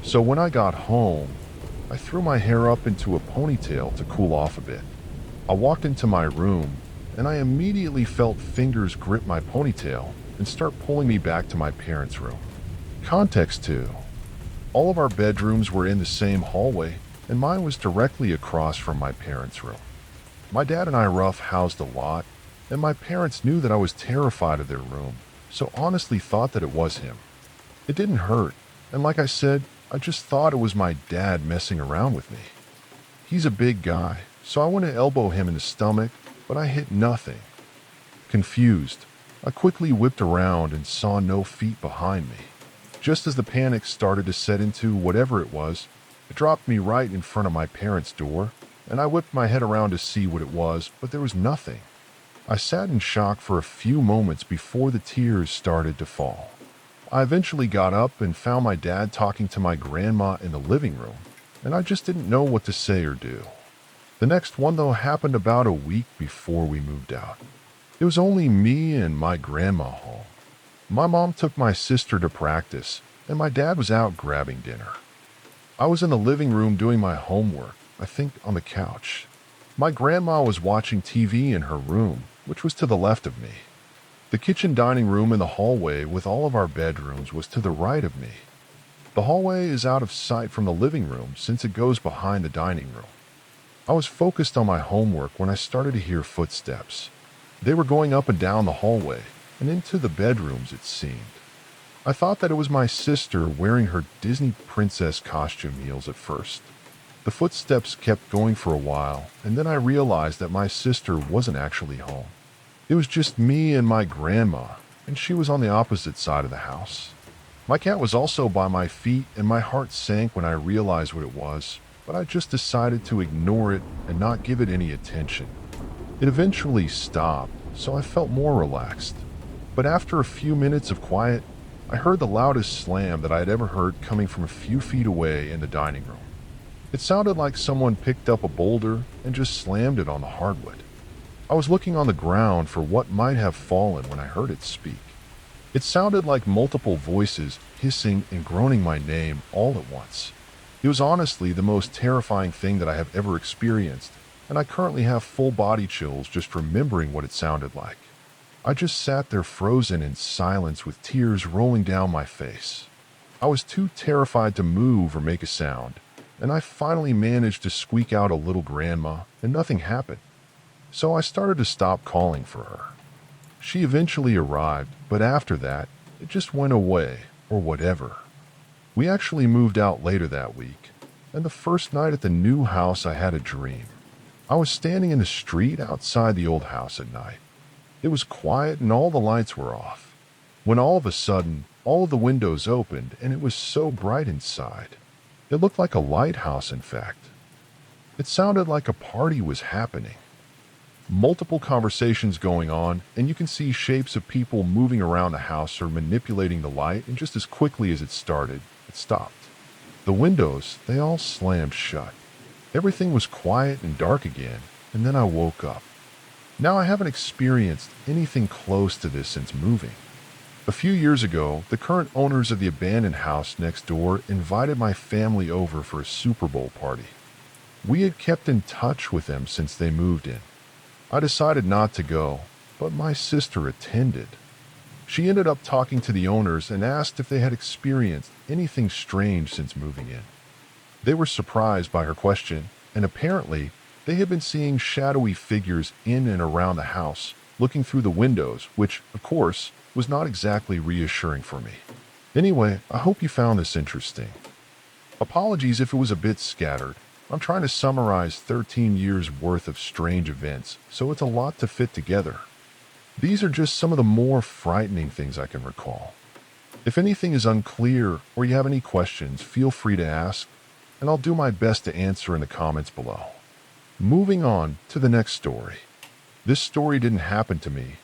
So when I got home, I threw my hair up into a ponytail to cool off a bit. I walked into my room, and I immediately felt fingers grip my ponytail and start pulling me back to my parents' room. Context too. All of our bedrooms were in the same hallway, and mine was directly across from my parents' room. My dad and I rough-housed a lot, and my parents knew that I was terrified of their room, so honestly thought that it was him. It didn't hurt, and like I said, I just thought it was my dad messing around with me. He's a big guy, so I went to elbow him in the stomach, but I hit nothing. Confused, I quickly whipped around and saw no feet behind me. Just as the panic started to set into whatever it was, it dropped me right in front of my parents' door, and I whipped my head around to see what it was, but there was nothing. I sat in shock for a few moments before the tears started to fall. I eventually got up and found my dad talking to my grandma in the living room, and I just didn't know what to say or do. The next one, though, happened about a week before we moved out. It was only me and my grandma home. My mom took my sister to practice, and my dad was out grabbing dinner. I was in the living room doing my homework, I think on the couch. My grandma was watching TV in her room, which was to the left of me. The kitchen dining room and the hallway with all of our bedrooms was to the right of me. The hallway is out of sight from the living room since it goes behind the dining room. I was focused on my homework when I started to hear footsteps. They were going up and down the hallway and into the bedrooms, it seemed. I thought that it was my sister wearing her Disney princess costume heels at first. The footsteps kept going for a while, and then I realized that my sister wasn't actually home. It was just me and my grandma, and she was on the opposite side of the house. My cat was also by my feet, and my heart sank when I realized what it was, but I just decided to ignore it and not give it any attention. It eventually stopped, so I felt more relaxed. But after a few minutes of quiet, I heard the loudest slam that I had ever heard coming from a few feet away in the dining room. It sounded like someone picked up a boulder and just slammed it on the hardwood. I was looking on the ground for what might have fallen when I heard it speak. It sounded like multiple voices hissing and groaning my name all at once. It was honestly the most terrifying thing that I have ever experienced, and I currently have full body chills just remembering what it sounded like. I just sat there frozen in silence with tears rolling down my face. I was too terrified to move or make a sound, and I finally managed to squeak out a little grandma, and nothing happened. So I started to stop calling for her. She eventually arrived, but after that, it just went away, or whatever. We actually moved out later that week, and the first night at the new house I had a dream. I was standing in the street outside the old house at night. It was quiet and all the lights were off, when all of a sudden, all of the windows opened and it was so bright inside. It looked like a lighthouse, in fact. It sounded like a party was happening. Multiple conversations going on, and you can see shapes of people moving around the house or manipulating the light, and just as quickly as it started, it stopped. The windows, they all slammed shut. Everything was quiet and dark again, and then I woke up. Now I haven't experienced anything close to this since moving. A few years ago, the current owners of the abandoned house next door invited my family over for a Super Bowl party. We had kept in touch with them since they moved in. I decided not to go, but my sister attended. She ended up talking to the owners and asked if they had experienced anything strange since moving in. They were surprised by her question, and apparently they had been seeing shadowy figures in and around the house, looking through the windows, which, of course, was not exactly reassuring for me. Anyway, I hope you found this interesting. Apologies if it was a bit scattered. I'm trying to summarize 13 years worth of strange events, so it's a lot to fit together. These are just some of the more frightening things I can recall. If anything is unclear or you have any questions, feel free to ask, and I'll do my best to answer in the comments below. Moving on to the next story. This story didn't happen to me,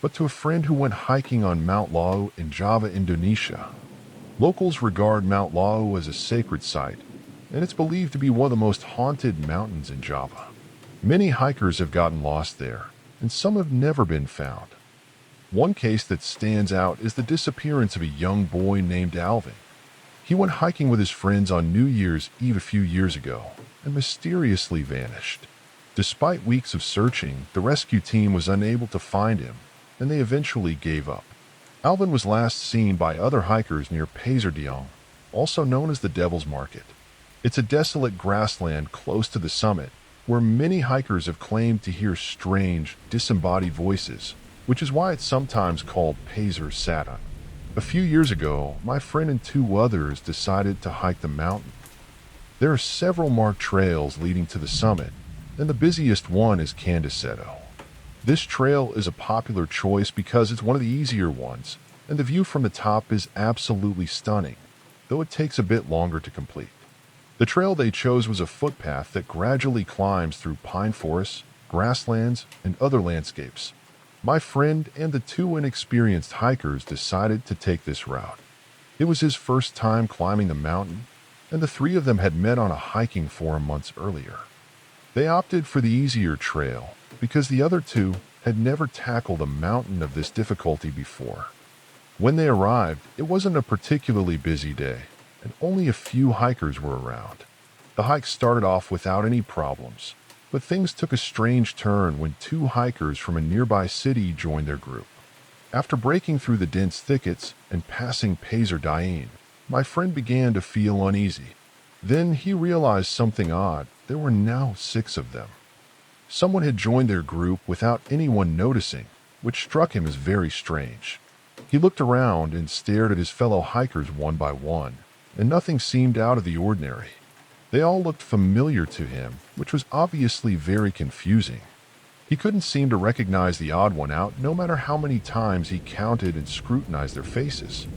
but to a friend who went hiking on Mount Lau in Java, Indonesia. Locals regard Mount Lau as a sacred site, and it's believed to be one of the most haunted mountains in Java. Many hikers have gotten lost there, and some have never been found. One case that stands out is the disappearance of a young boy named Alvin. He went hiking with his friends on New Year's Eve a few years ago and mysteriously vanished. Despite weeks of searching, the rescue team was unable to find him, and they eventually gave up. Alvin was last seen by other hikers near Pasardiong, also known as the Devil's Market. It's a desolate grassland close to the summit, where many hikers have claimed to hear strange, disembodied voices, which is why it's sometimes called Pazer Saturn. A few years ago, my friend and two others decided to hike the mountain. There are several marked trails leading to the summit, and the busiest one is Candiceto. This trail is a popular choice because it's one of the easier ones, and the view from the top is absolutely stunning, though it takes a bit longer to complete. The trail they chose was a footpath that gradually climbs through pine forests, grasslands, and other landscapes. My friend and the two inexperienced hikers decided to take this route. It was his first time climbing the mountain, and the three of them had met on a hiking forum months earlier. They opted for the easier trail because the other two had never tackled a mountain of this difficulty before. When they arrived, it wasn't a particularly busy day, and only a few hikers were around. The hike started off without any problems, but things took a strange turn when two hikers from a nearby city joined their group. After breaking through the dense thickets and passing Pazer Dain, my friend began to feel uneasy. Then he realized something odd. There were now 6 of them. Someone had joined their group without anyone noticing, which struck him as very strange. He looked around and stared at his fellow hikers one by one, and nothing seemed out of the ordinary. They all looked familiar to him, which was obviously very confusing. He couldn't seem to recognize the odd one out no matter how many times he counted and scrutinized their faces.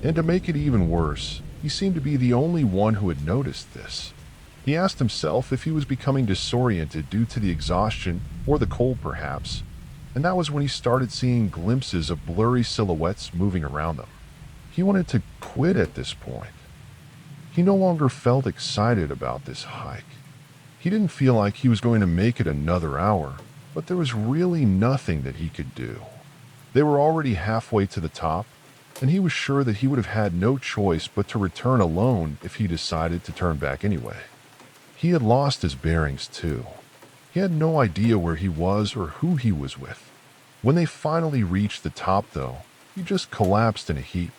And to make it even worse, he seemed to be the only one who had noticed this. He asked himself if he was becoming disoriented due to the exhaustion or the cold perhaps, and that was when he started seeing glimpses of blurry silhouettes moving around them. He wanted to quit at this point. He no longer felt excited about this hike. He didn't feel like he was going to make it another hour, but there was really nothing that he could do. They were already halfway to the top, and he was sure that he would have had no choice but to return alone if he decided to turn back anyway. He had lost his bearings too. He had no idea where he was or who he was with. When they finally reached the top though, he just collapsed in a heap.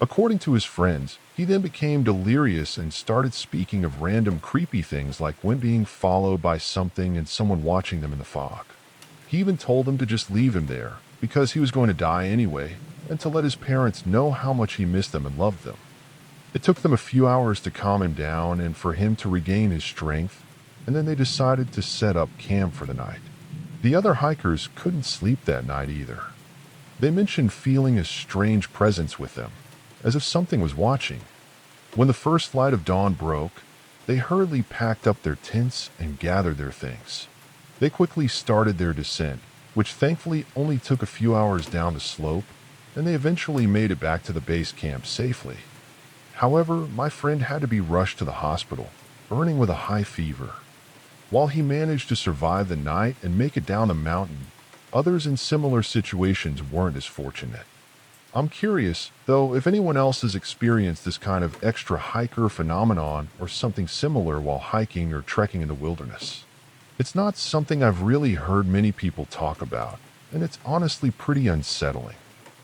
According to his friends, he then became delirious and started speaking of random creepy things like when being followed by something and someone watching them in the fog. He even told them to just leave him there because he was going to die anyway, and to let his parents know how much he missed them and loved them. It took them a few hours to calm him down and for him to regain his strength, and then they decided to set up camp for the night. The other hikers couldn't sleep that night either. They mentioned feeling a strange presence with them, as if something was watching. When the first light of dawn broke, they hurriedly packed up their tents and gathered their things. They quickly started their descent, which thankfully only took a few hours down the slope, and they eventually made it back to the base camp safely. However, my friend had to be rushed to the hospital, burning with a high fever. While he managed to survive the night and make it down the mountain, others in similar situations weren't as fortunate. I'm curious, though, if anyone else has experienced this kind of extra hiker phenomenon or something similar while hiking or trekking in the wilderness. It's not something I've really heard many people talk about, and it's honestly pretty unsettling.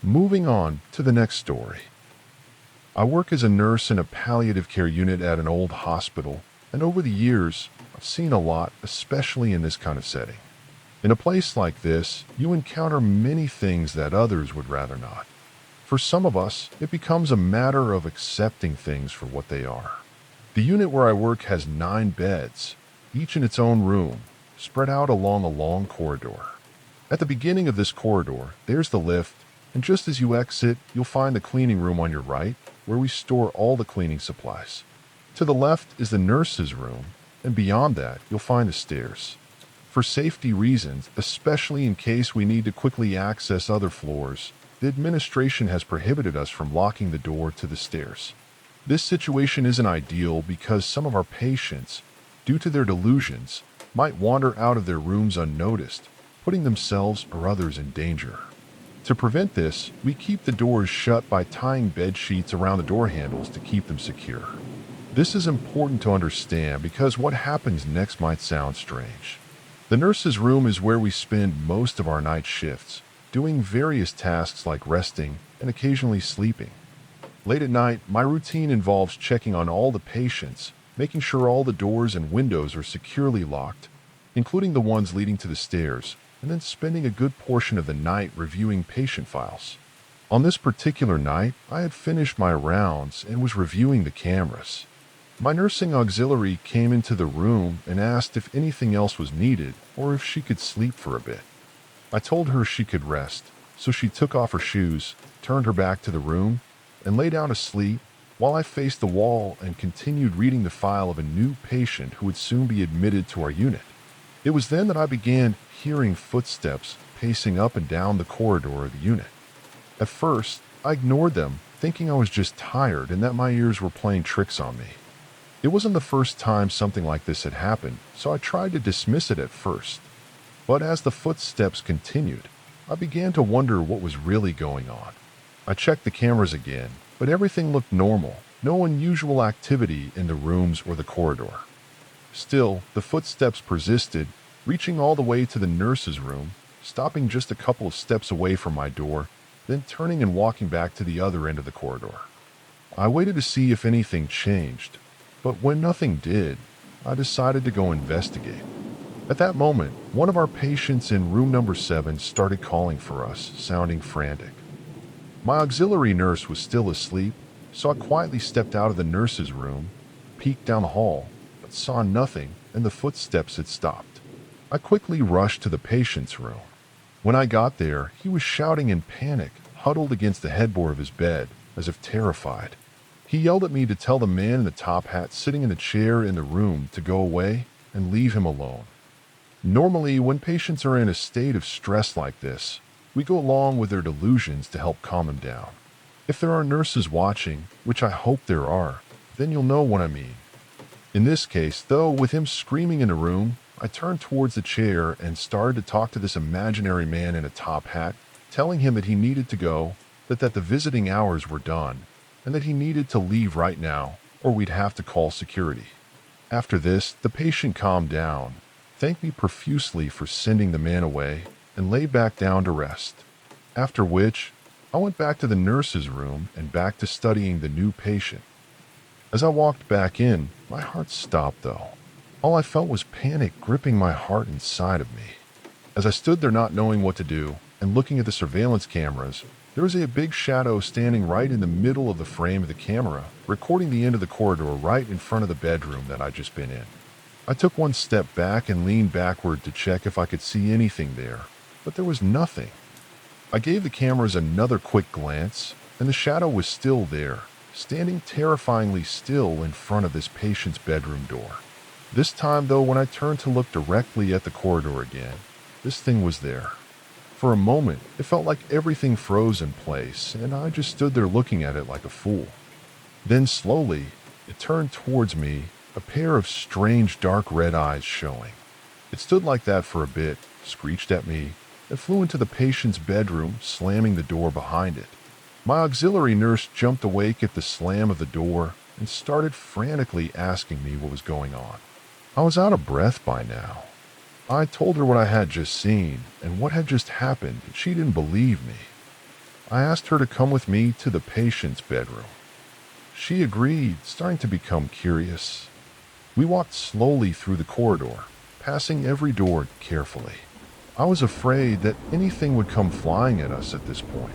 Moving on to the next story. I work as a nurse in a palliative care unit at an old hospital, and over the years, I've seen a lot, especially in this kind of setting. In a place like this, you encounter many things that others would rather not. For some of us, it becomes a matter of accepting things for what they are. The unit where I work has 9 beds, each in its own room, spread out along a long corridor. At the beginning of this corridor, there's the lift, and just as you exit, you'll find the cleaning room on your right, where we store all the cleaning supplies. To the left is the nurse's room, and beyond that, you'll find the stairs. For safety reasons, especially in case we need to quickly access other floors, the administration has prohibited us from locking the door to the stairs. This situation isn't ideal because some of our patients, due to their delusions, might wander out of their rooms unnoticed, putting themselves or others in danger. To prevent this, we keep the doors shut by tying bed sheets around the door handles to keep them secure. This is important to understand because what happens next might sound strange. The nurse's room is where we spend most of our night shifts, doing various tasks like resting and occasionally sleeping. Late at night, my routine involves checking on all the patients, making sure all the doors and windows are securely locked, including the ones leading to the stairs, and then spending a good portion of the night reviewing patient files. On this particular night, I had finished my rounds and was reviewing the cameras. My nursing auxiliary came into the room and asked if anything else was needed or if she could sleep for a bit. I told her she could rest, so she took off her shoes, turned her back to the room, and lay down to sleep while I faced the wall and continued reading the file of a new patient who would soon be admitted to our unit. It was then that I began hearing footsteps pacing up and down the corridor of the unit. At first, I ignored them, thinking I was just tired and that my ears were playing tricks on me. It wasn't the first time something like this had happened, so I tried to dismiss it at first. But as the footsteps continued, I began to wonder what was really going on. I checked the cameras again, but everything looked normal, no unusual activity in the rooms or the corridor. Still, the footsteps persisted, reaching all the way to the nurse's room, stopping just a couple of steps away from my door, then turning and walking back to the other end of the corridor. I waited to see if anything changed, but when nothing did, I decided to go investigate. At that moment, one of our patients in room number 7 started calling for us, sounding frantic. My auxiliary nurse was still asleep, so I quietly stepped out of the nurse's room, peeked down the hall, but saw nothing, and the footsteps had stopped. I quickly rushed to the patient's room. When I got there, he was shouting in panic, huddled against the headboard of his bed, as if terrified. He yelled at me to tell the man in the top hat sitting in a chair in the room to go away and leave him alone. Normally, when patients are in a state of stress like this, we go along with their delusions to help calm them down. If there are nurses watching, which I hope there are, then you'll know what I mean. In this case, though, with him screaming in the room, I turned towards the chair and started to talk to this imaginary man in a top hat, telling him that he needed to go, that the visiting hours were done, and that he needed to leave right now, or we'd have to call security. After this, the patient calmed down, thanked me profusely for sending the man away, and lay back down to rest. After which, I went back to the nurse's room and back to studying the new patient. As I walked back in, my heart stopped though. All I felt was panic gripping my heart inside of me. As I stood there not knowing what to do and looking at the surveillance cameras, there was a big shadow standing right in the middle of the frame of the camera, recording the end of the corridor right in front of the bedroom that I'd just been in. I took one step back and leaned backward to check if I could see anything there, but there was nothing. I gave the cameras another quick glance, and the shadow was still there, standing terrifyingly still in front of this patient's bedroom door. This time, though, when I turned to look directly at the corridor again, this thing was there. For a moment, it felt like everything froze in place, and I just stood there looking at it like a fool. Then slowly, it turned towards me, a pair of strange dark red eyes showing. It stood like that for a bit, screeched at me, and flew into the patient's bedroom, slamming the door behind it. My auxiliary nurse jumped awake at the slam of the door and started frantically asking me what was going on. I was out of breath by now. I told her what I had just seen and what had just happened, and she didn't believe me. I asked her to come with me to the patient's bedroom. She agreed, starting to become curious. We walked slowly through the corridor, passing every door carefully. I was afraid that anything would come flying at us at this point.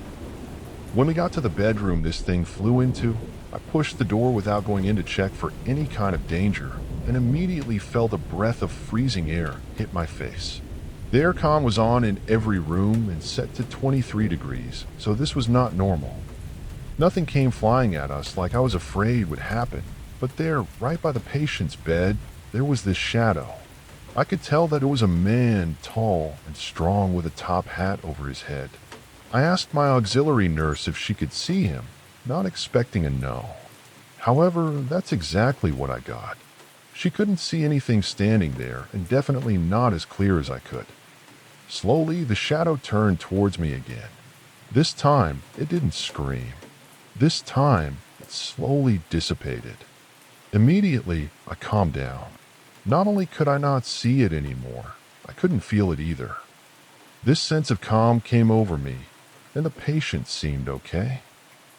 When we got to the bedroom this thing flew into, I pushed the door without going in to check for any kind of danger, and immediately felt a breath of freezing air hit my face. The aircon was on in every room and set to 23 degrees, so this was not normal. Nothing came flying at us like I was afraid would happen, but there, right by the patient's bed, there was this shadow. I could tell that it was a man, tall and strong with a top hat over his head. I asked my auxiliary nurse if she could see him, not expecting a no. However, that's exactly what I got. She couldn't see anything standing there, and definitely not as clear as I could. Slowly, the shadow turned towards me again. This time, it didn't scream. This time, it slowly dissipated. Immediately, I calmed down. Not only could I not see it anymore, I couldn't feel it either. This sense of calm came over me, and the patient seemed okay.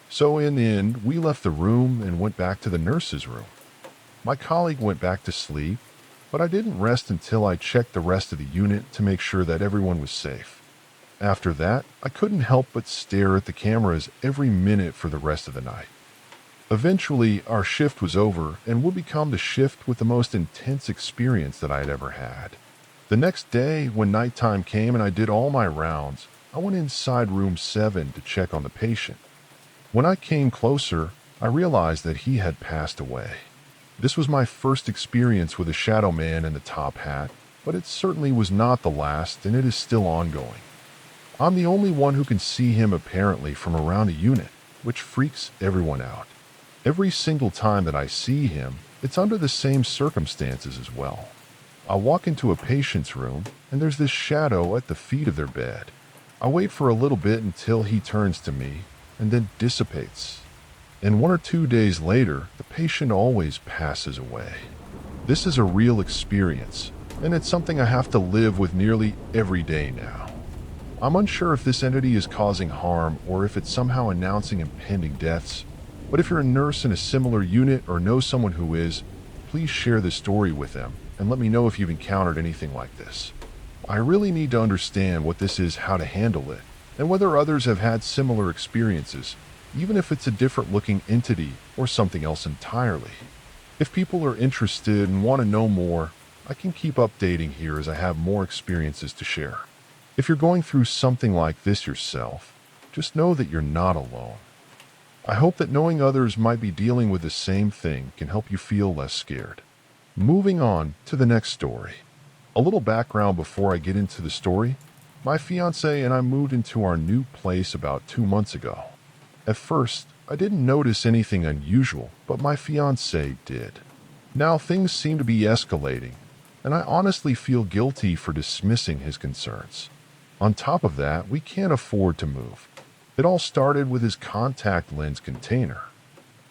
So in the end, we left the room and went back to the nurse's room. My colleague went back to sleep, but I didn't rest until I checked the rest of the unit to make sure that everyone was safe. After that, I couldn't help but stare at the cameras every minute for the rest of the night. Eventually, our shift was over and would become the shift with the most intense experience that I had ever had. The next day, when nighttime came and I did all my rounds, I went inside room 7 to check on the patient. When I came closer, I realized that he had passed away. This was my first experience with a shadow man in the top hat, but it certainly was not the last, and it is still ongoing. I'm the only one who can see him apparently from around a unit, which freaks everyone out. Every single time that I see him, it's under the same circumstances as well. I walk into a patient's room, and there's this shadow at the feet of their bed. I wait for a little bit until he turns to me, and then dissipates. And 1 or 2 days later, the patient always passes away. This is a real experience, and it's something I have to live with nearly every day now. I'm unsure if this entity is causing harm or if it's somehow announcing impending deaths, but if you're a nurse in a similar unit or know someone who is, please share this story with them and let me know if you've encountered anything like this. I really need to understand what this is, how to handle it, and whether others have had similar experiences, even if it's a different looking entity or something else entirely. If people are interested and want to know more, I can keep updating here as I have more experiences to share. If you're going through something like this yourself, just know that you're not alone. I hope that knowing others might be dealing with the same thing can help you feel less scared. Moving on to the next story. A little background before I get into the story. My fiance and I moved into our new place about 2 months ago. At first, I didn't notice anything unusual, but my fiance did. Now things seem to be escalating, and I honestly feel guilty for dismissing his concerns. On top of that, we can't afford to move. It all started with his contact lens container.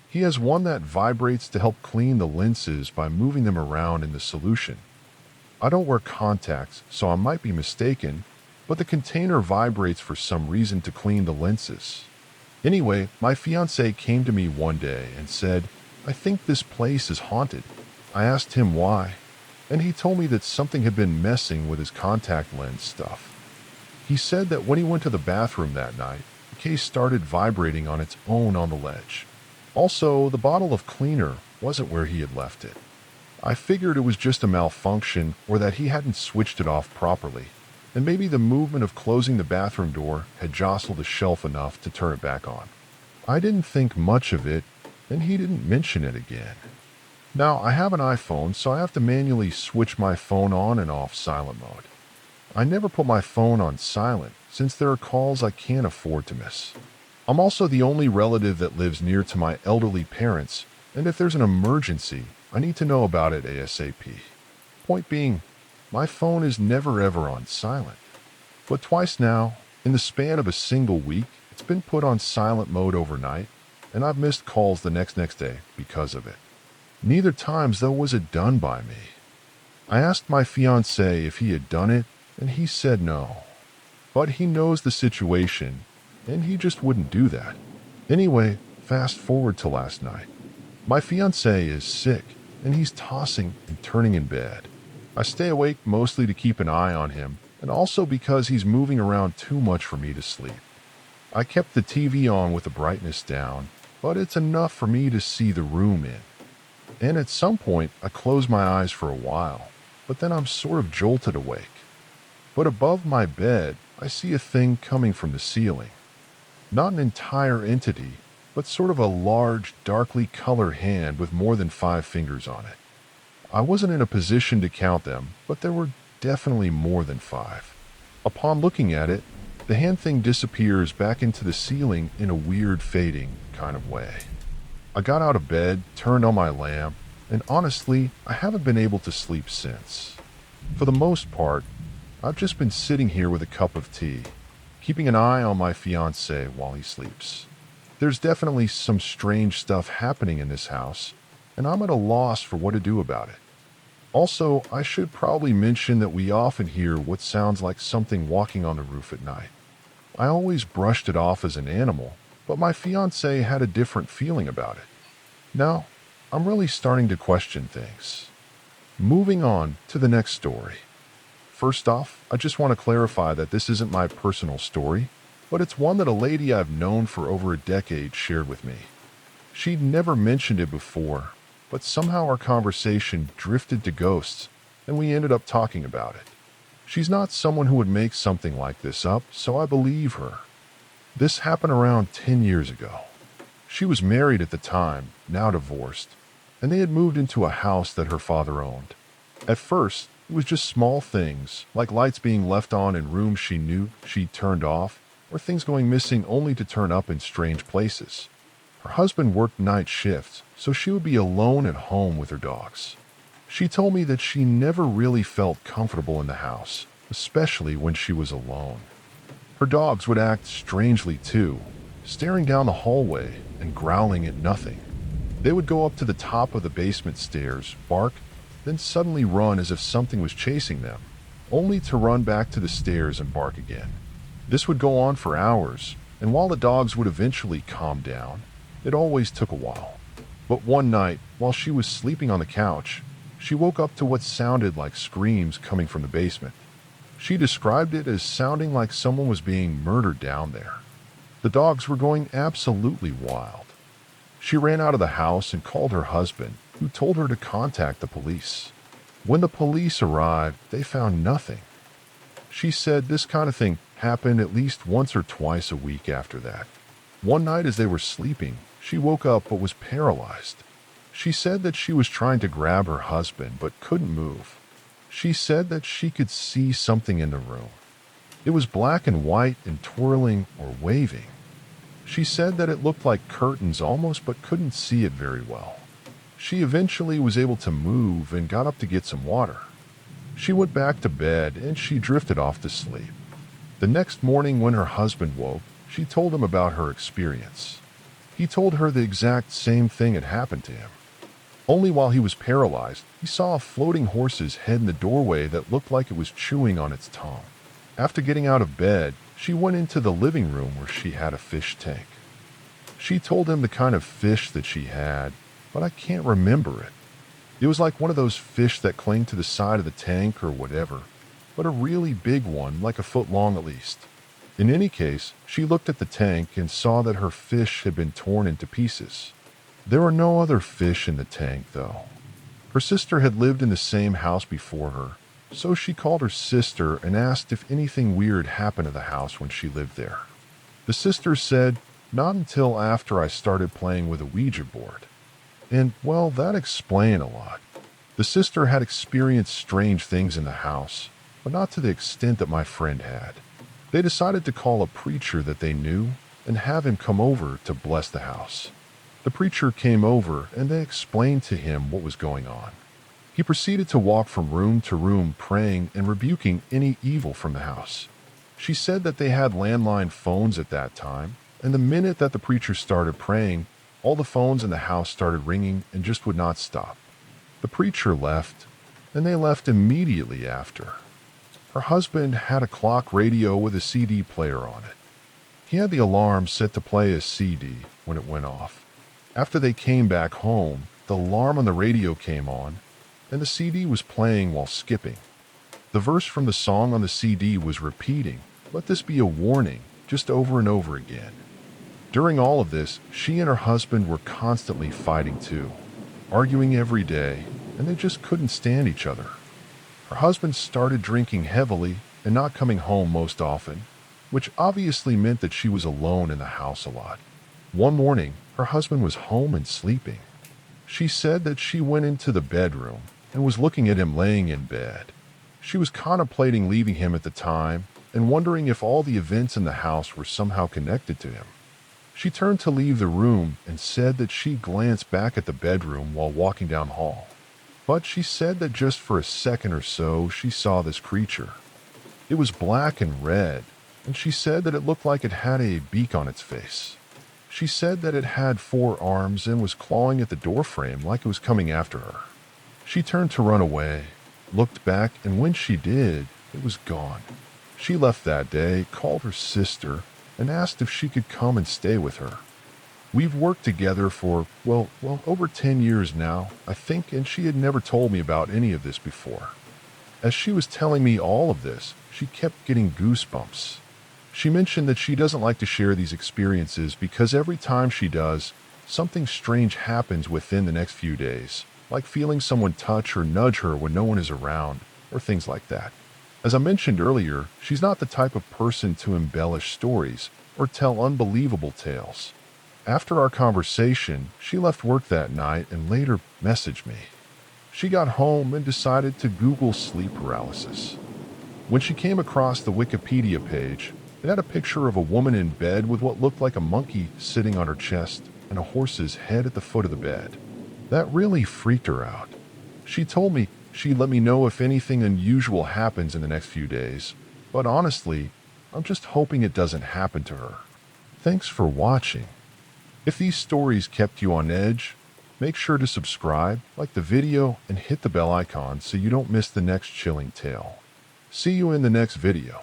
He has one that vibrates to help clean the lenses by moving them around in the solution. I don't wear contacts, so I might be mistaken, but the container vibrates for some reason to clean the lenses. Anyway, my fiance came to me one day and said, "I think this place is haunted." I asked him why, and he told me that something had been messing with his contact lens stuff. He said that when he went to the bathroom that night, the case started vibrating on its own on the ledge. Also, the bottle of cleaner wasn't where he had left it. I figured it was just a malfunction or that he hadn't switched it off properly, and maybe the movement of closing the bathroom door had jostled the shelf enough to turn it back on. I didn't think much of it, and he didn't mention it again. Now, I have an iPhone, so I have to manually switch my phone on and off silent mode. I never put my phone on silent, since there are calls I can't afford to miss. I'm also the only relative that lives near to my elderly parents, and if there's an emergency, I need to know about it ASAP. Point being, my phone is never ever on silent. But twice now, in the span of a single week, it's been put on silent mode overnight, and I've missed calls the next day because of it. Neither times, though, was it done by me. I asked my fiancé if he had done it, and he said no. But he knows the situation, and he just wouldn't do that. Anyway, fast forward to last night. My fiancé is sick, and he's tossing and turning in bed. I stay awake mostly to keep an eye on him, and also because he's moving around too much for me to sleep. I kept the TV on with the brightness down, but it's enough for me to see the room in. And at some point, I close my eyes for a while, but then I'm sort of jolted awake. But above my bed, I see a thing coming from the ceiling. Not an entire entity, but sort of a large, darkly colored hand with more than 5 fingers on it. I wasn't in a position to count them, but there were definitely more than 5. Upon looking at it, the hand thing disappears back into the ceiling in a weird fading kind of way. I got out of bed, turned on my lamp, and honestly, I haven't been able to sleep since. For the most part, I've just been sitting here with a cup of tea, keeping an eye on my fiancé while he sleeps. There's definitely some strange stuff happening in this house, and I'm at a loss for what to do about it. Also, I should probably mention that we often hear what sounds like something walking on the roof at night. I always brushed it off as an animal, but my fiancé had a different feeling about it. Now, I'm really starting to question things. Moving on to the next story. First off, I just want to clarify that this isn't my personal story, but it's one that a lady I've known for over a decade shared with me. She'd never mentioned it before, but somehow our conversation drifted to ghosts, and we ended up talking about it. She's not someone who would make something like this up, so I believe her. This happened around 10 years ago. She was married at the time, now divorced, and they had moved into a house that her father owned. At first, it was just small things, like lights being left on in rooms she knew she'd turned off, or things going missing only to turn up in strange places. Her husband worked night shifts, so she would be alone at home with her dogs. She told me that she never really felt comfortable in the house, especially when she was alone. Her dogs would act strangely too, staring down the hallway and growling at nothing. They would go up to the top of the basement stairs, bark, then suddenly run as if something was chasing them, only to run back to the stairs and bark again. This would go on for hours, and while the dogs would eventually calm down, it always took a while. But one night, while she was sleeping on the couch, she woke up to what sounded like screams coming from the basement. She described it as sounding like someone was being murdered down there. The dogs were going absolutely wild. She ran out of the house and called her husband, who told her to contact the police. When the police arrived, they found nothing. She said this kind of thing happened at least once or twice a week after that. One night as they were sleeping, she woke up but was paralyzed. She said that she was trying to grab her husband but couldn't move. She said that she could see something in the room. It was black and white and twirling or waving. She said that it looked like curtains almost but couldn't see it very well. She eventually was able to move and got up to get some water. She went back to bed and she drifted off to sleep. The next morning when her husband woke, she told him about her experience. He told her the exact same thing had happened to him. Only while he was paralyzed, he saw a floating horse's head in the doorway that looked like it was chewing on its tongue. After getting out of bed, she went into the living room where she had a fish tank. She told him the kind of fish that she had, but I can't remember it. It was like one of those fish that cling to the side of the tank or whatever, but a really big one, like a foot long at least. In any case, she looked at the tank and saw that her fish had been torn into pieces. There were no other fish in the tank, though. Her sister had lived in the same house before her, so she called her sister and asked if anything weird happened to the house when she lived there. The sister said, "Not until after I started playing with a Ouija board." And, well, that explained a lot. The sister had experienced strange things in the house, but not to the extent that my friend had. They decided to call a preacher that they knew and have him come over to bless the house. The preacher came over and they explained to him what was going on. He proceeded to walk from room to room praying and rebuking any evil from the house. She said that they had landline phones at that time, and the minute that the preacher started praying, all the phones in the house started ringing and just would not stop. The preacher left, and they left immediately after. Her husband had a clock radio with a CD player on it. He had the alarm set to play a CD when it went off. After they came back home, the alarm on the radio came on, and the CD was playing while skipping. The verse from the song on the CD was repeating, "Let this be a warning," just over and over again. During all of this, she and her husband were constantly fighting too, arguing every day, and they just couldn't stand each other. Her husband started drinking heavily and not coming home most often, which obviously meant that she was alone in the house a lot. One morning, her husband was home and sleeping. She said that she went into the bedroom and was looking at him laying in bed. She was contemplating leaving him at the time and wondering if all the events in the house were somehow connected to him. She turned to leave the room and said that she glanced back at the bedroom while walking down the hall. But she said that just for a second or so she saw this creature. It was black and red, and she said that it looked like it had a beak on its face. She said that it had 4 arms and was clawing at the doorframe like it was coming after her. She turned to run away, looked back, and when she did, it was gone. She left that day, called her sister, and asked if she could come and stay with her. We've worked together for, over 10 years now, I think, and she had never told me about any of this before. As she was telling me all of this, she kept getting goosebumps. She mentioned that she doesn't like to share these experiences because every time she does, something strange happens within the next few days, like feeling someone touch or nudge her when no one is around, or things like that. As I mentioned earlier, she's not the type of person to embellish stories or tell unbelievable tales. After our conversation, she left work that night and later messaged me. She got home and decided to Google sleep paralysis. When she came across the Wikipedia page, it had a picture of a woman in bed with what looked like a monkey sitting on her chest and a horse's head at the foot of the bed. That really freaked her out. She told me she'd let me know if anything unusual happens in the next few days, but honestly, I'm just hoping it doesn't happen to her. Thanks for watching. If these stories kept you on edge, make sure to subscribe, like the video, and hit the bell icon so you don't miss the next chilling tale. See you in the next video.